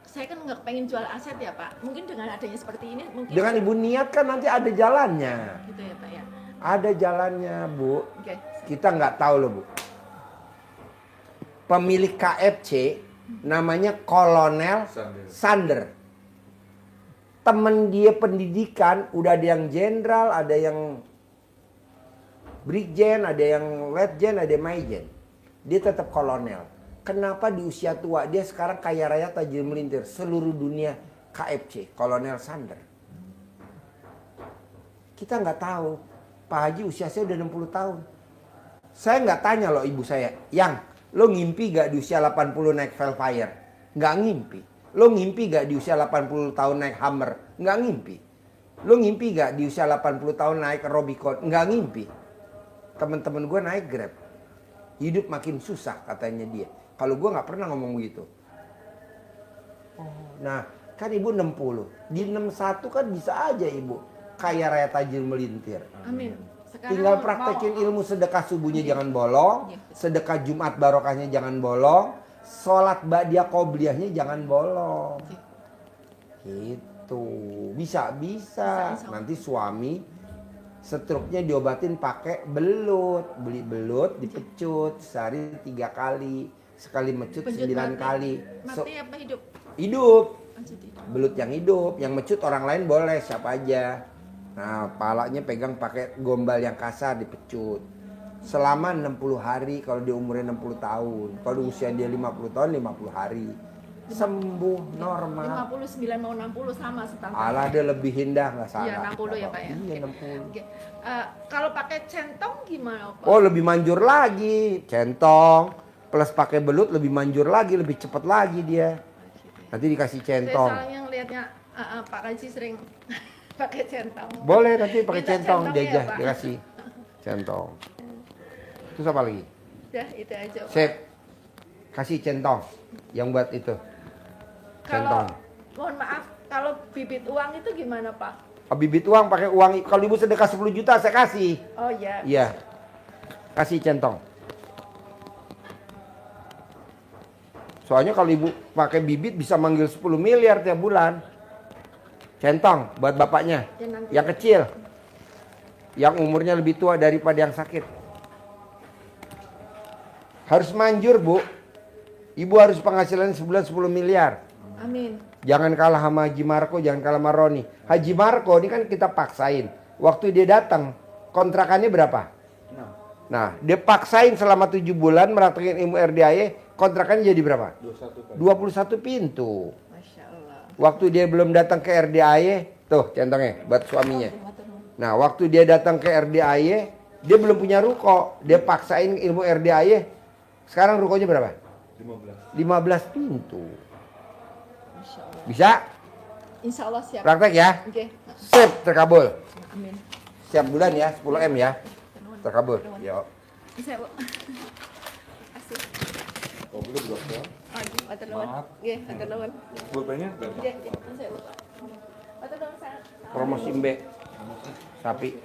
[SPEAKER 6] saya kan nggak pengen jual aset ya Pak. Mungkin dengan adanya seperti ini mungkin.
[SPEAKER 1] Dengan ibu niat kan nanti ada jalannya.
[SPEAKER 6] Gitu ya Pak ya.
[SPEAKER 1] Ada jalannya Bu.
[SPEAKER 6] Oke.
[SPEAKER 1] Kita nggak tahu loh Bu. Pemilik KFC namanya Kolonel Sander. Temen dia pendidikan udah ada yang jenderal, ada yang brigjen, ada yang letjen, ada yang maijen. Dia tetap kolonel. Kenapa di usia tua dia sekarang kaya raya tajir melintir seluruh dunia KFC, Kolonel Sander. Kita nggak tahu. Pak Haji usia saya udah 60 tahun. Saya nggak tanya loh ibu saya, Yang, lo ngimpi gak di usia 80 naik Velfire? Nggak ngimpi. Lo ngimpi gak di usia 80 tahun naik Hummer? Nggak ngimpi. Lo ngimpi gak di usia 80 tahun naik Robicon? Nggak ngimpi. Teman-teman gue naik Grab. Hidup makin susah katanya dia. Kalau gue nggak pernah ngomong begitu. Nah, kan ibu 60. Di 61 kan bisa aja ibu kaya raya tajir melintir.
[SPEAKER 6] Amin. Sekarang
[SPEAKER 1] Tinggal praktekin ilmu sedekah subuhnya jangan bolong, sedekah Jumat barokahnya jangan bolong, sholat ba'diyah qobliyahnya jangan bolong. Gitu. Bisa. Nanti suami struknya diobatin pakai belut. Beli belut, dipecut sehari 3 kali. Sekali mecut 9 kali.
[SPEAKER 6] Mati apa hidup?
[SPEAKER 1] Hidup.
[SPEAKER 6] Jadi,
[SPEAKER 1] Belut yang hidup, yang mecut orang lain boleh, siapa aja. Nah, palanya pegang pakai gombal yang kasar dipecut. Selama 60 hari kalau dia umurnya 60 tahun. Kalau usia dia 50 tahun 50 hari. Sembuh normal.
[SPEAKER 6] 59 mau 60 sama setahun.
[SPEAKER 1] Alah dia lebih indah nggak salah.
[SPEAKER 6] Iya 60 ya Pak ya.
[SPEAKER 1] Iya
[SPEAKER 6] Oke.
[SPEAKER 1] 60.
[SPEAKER 6] Oke. Kalau pakai centong gimana Pak?
[SPEAKER 1] Oh lebih manjur lagi. Centong plus pakai belut lebih manjur lagi, lebih cepat lagi dia. Nanti dikasih centong.
[SPEAKER 6] Saya soalnya ngelihatnya Pak Haji sering pakai centong.
[SPEAKER 1] Boleh nanti pakai
[SPEAKER 6] Minta
[SPEAKER 1] centong
[SPEAKER 6] centongnya
[SPEAKER 1] dia
[SPEAKER 6] ya, Pak.
[SPEAKER 1] dikasih centong. Terus apa lagi?
[SPEAKER 6] Udah itu aja Pak.
[SPEAKER 1] Sip. Kasih centong yang buat itu.
[SPEAKER 6] Kalau
[SPEAKER 1] Centong.
[SPEAKER 6] mohon maaf, kalau bibit uang itu gimana Pak?
[SPEAKER 1] Oh, bibit uang pakai uang. Kalau ibu sedekah 10 juta saya kasih.
[SPEAKER 6] Oh ya.
[SPEAKER 1] Iya. Kasih centong. Soalnya kalau ibu pakai bibit bisa manggil 10 miliar tiap bulan. Centong buat bapaknya.
[SPEAKER 6] Ya, nanti.
[SPEAKER 1] Yang kecil. Yang umurnya lebih tua daripada yang sakit. Harus manjur Bu. Ibu harus penghasilan sebulan 10 miliar.
[SPEAKER 6] Amin.
[SPEAKER 1] Jangan kalah sama Haji Marco, jangan kalah sama Roni. Haji Marco ini kan kita paksain. Waktu dia datang, kontrakannya berapa? 6 Nah, dia paksain selama 7 bulan merasakan ilmu RDAY, kontrakannya jadi berapa? 21 pintu.
[SPEAKER 6] Masya Allah.
[SPEAKER 1] Waktu dia belum datang ke RDAY, tuh centongnya buat suaminya. Nah, waktu dia datang ke RDAY, dia belum punya ruko. Dia paksain ilmu RDAY. Sekarang rukonya berapa? 15 pintu.
[SPEAKER 6] Masya Allah.
[SPEAKER 1] Bisa?
[SPEAKER 6] Insya Allah siap.
[SPEAKER 1] Praktek ya?
[SPEAKER 6] Oke.
[SPEAKER 1] Sip, terkabul.
[SPEAKER 6] Amin.
[SPEAKER 1] Siap bulan ya, 10 M ya. Terkabul. Yuk.
[SPEAKER 6] Bisa Bu. Asik.
[SPEAKER 2] Oh, belum dokter.
[SPEAKER 6] Atur nuwun.
[SPEAKER 2] Maaf.
[SPEAKER 6] Nggih, atur nuwun.
[SPEAKER 2] Pulpennya
[SPEAKER 6] Nggih, nggih. Bisa Bu. Atur nuwun saya.
[SPEAKER 1] Promosi Mbak. Sapi.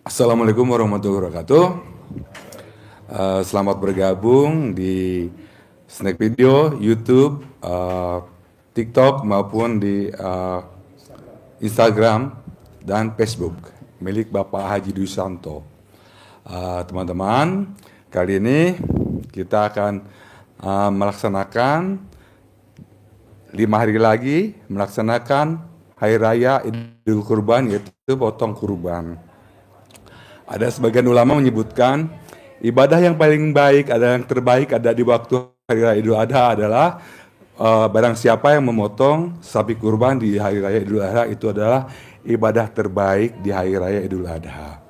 [SPEAKER 2] Assalamualaikum warahmatullahi wabarakatuh. Selamat bergabung di Snack Video, YouTube, TikTok maupun di Instagram dan Facebook milik Bapak Haji Dwi Susanto. Teman-teman, kali ini kita akan melaksanakan 5 hari lagi melaksanakan Hari Raya Idul Kurban, yaitu potong kurban. Ada sebagian ulama menyebutkan ibadah yang paling baik, ada yang terbaik ada di waktu Hari Raya Idul Adha adalah barang siapa yang memotong sapi kurban di Hari Raya Idul Adha itu adalah ibadah terbaik di Hari Raya Idul Adha.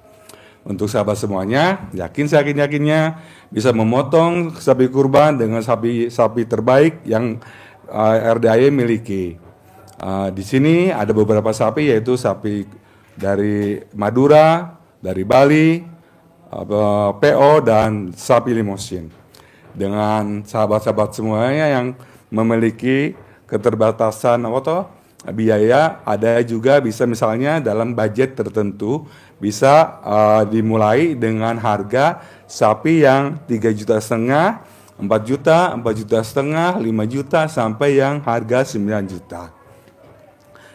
[SPEAKER 2] Untuk sahabat semuanya, yakinnya bisa memotong sapi kurban dengan sapi terbaik yang RDAY miliki. Di sini ada beberapa sapi, yaitu sapi dari Madura, dari Bali, PO, dan sapi limosin. Dengan sahabat-sahabat semuanya yang memiliki keterbatasan biaya, ada juga bisa misalnya dalam budget tertentu bisa dimulai dengan harga sapi yang 3,5 juta, 4 juta, 4,5 juta, 5 juta, sampai yang harga 9 juta.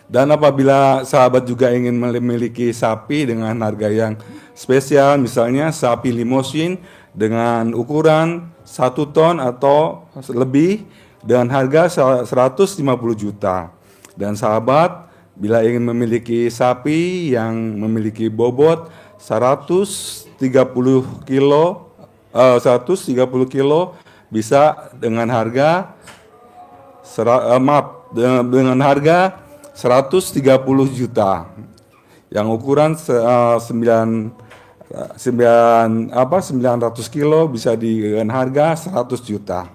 [SPEAKER 2] Dan apabila sahabat juga ingin memiliki sapi dengan harga yang spesial, misalnya sapi limosin dengan ukuran 1 ton atau lebih dengan harga 150 juta. Dan sahabat bila ingin memiliki sapi yang memiliki bobot 130 kilo bisa dengan harga dengan harga 130 juta. Yang ukuran 900 kilo bisa dengan harga 100 juta.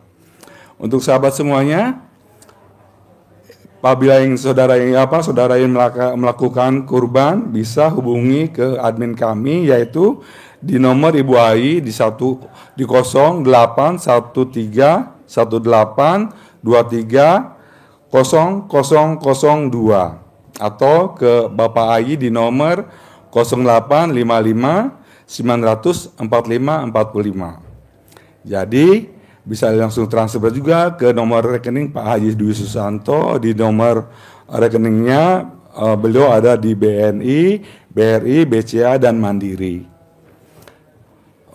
[SPEAKER 2] Untuk sahabat semuanya, apabila saudara yang melakukan kurban, bisa hubungi ke admin kami, yaitu di nomor Ibu Ai di 0813 1823 0002, atau ke Bapak Ai di nomor 0855 900 4545. Jadi bisa langsung transfer juga ke nomor rekening Pak Haji Dwi Susanto. Di nomor rekeningnya beliau ada di BNI, BRI, BCA, dan Mandiri.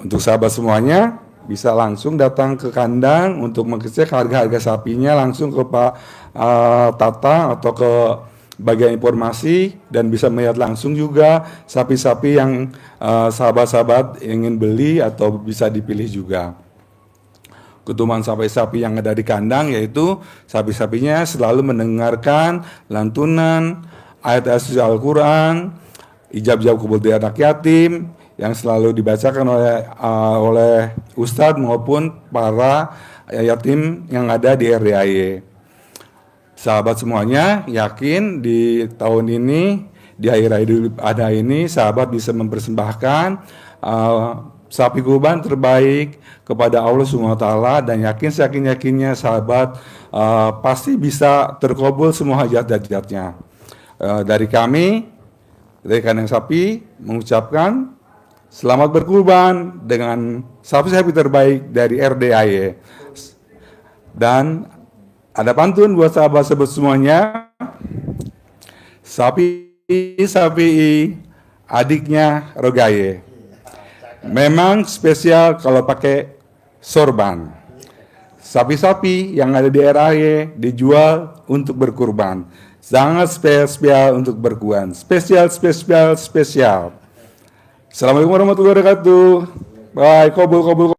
[SPEAKER 2] Untuk sahabat semuanya bisa langsung datang ke kandang untuk mengecek harga-harga sapinya langsung ke Pak Tata atau ke bagian informasi, dan bisa melihat langsung juga sapi-sapi yang sahabat-sahabat ingin beli atau bisa dipilih juga. Ketuman sapi-sapi yang ada di kandang, yaitu sapi-sapinya selalu mendengarkan lantunan ayat-ayat suci Al-Quran, ijab-ijab kebutuhan anak yatim yang selalu dibacakan oleh ustadz maupun para yatim yang ada di RDAY. Sahabat semuanya, yakin di tahun ini, di Hari Raya Idul Adha ini, sahabat bisa mempersembahkan sapi kurban terbaik kepada Allah Subhanahu wa taala, dan yakinnya sahabat pasti bisa terkabul semua hajat-hajatnya. Dari kami, dari kandang sapi, mengucapkan selamat berkurban dengan sapi-sapi terbaik dari RDAY. Dan ada pantun buat sahabat-sahabat semuanya. Sapi adiknya Rogaye. Memang spesial kalau pakai sorban. Sapi-sapi yang ada di RAY dijual untuk berkurban. Sangat spesial untuk berkurban. Spesial. Assalamualaikum warahmatullahi wabarakatuh. Bye, kobul.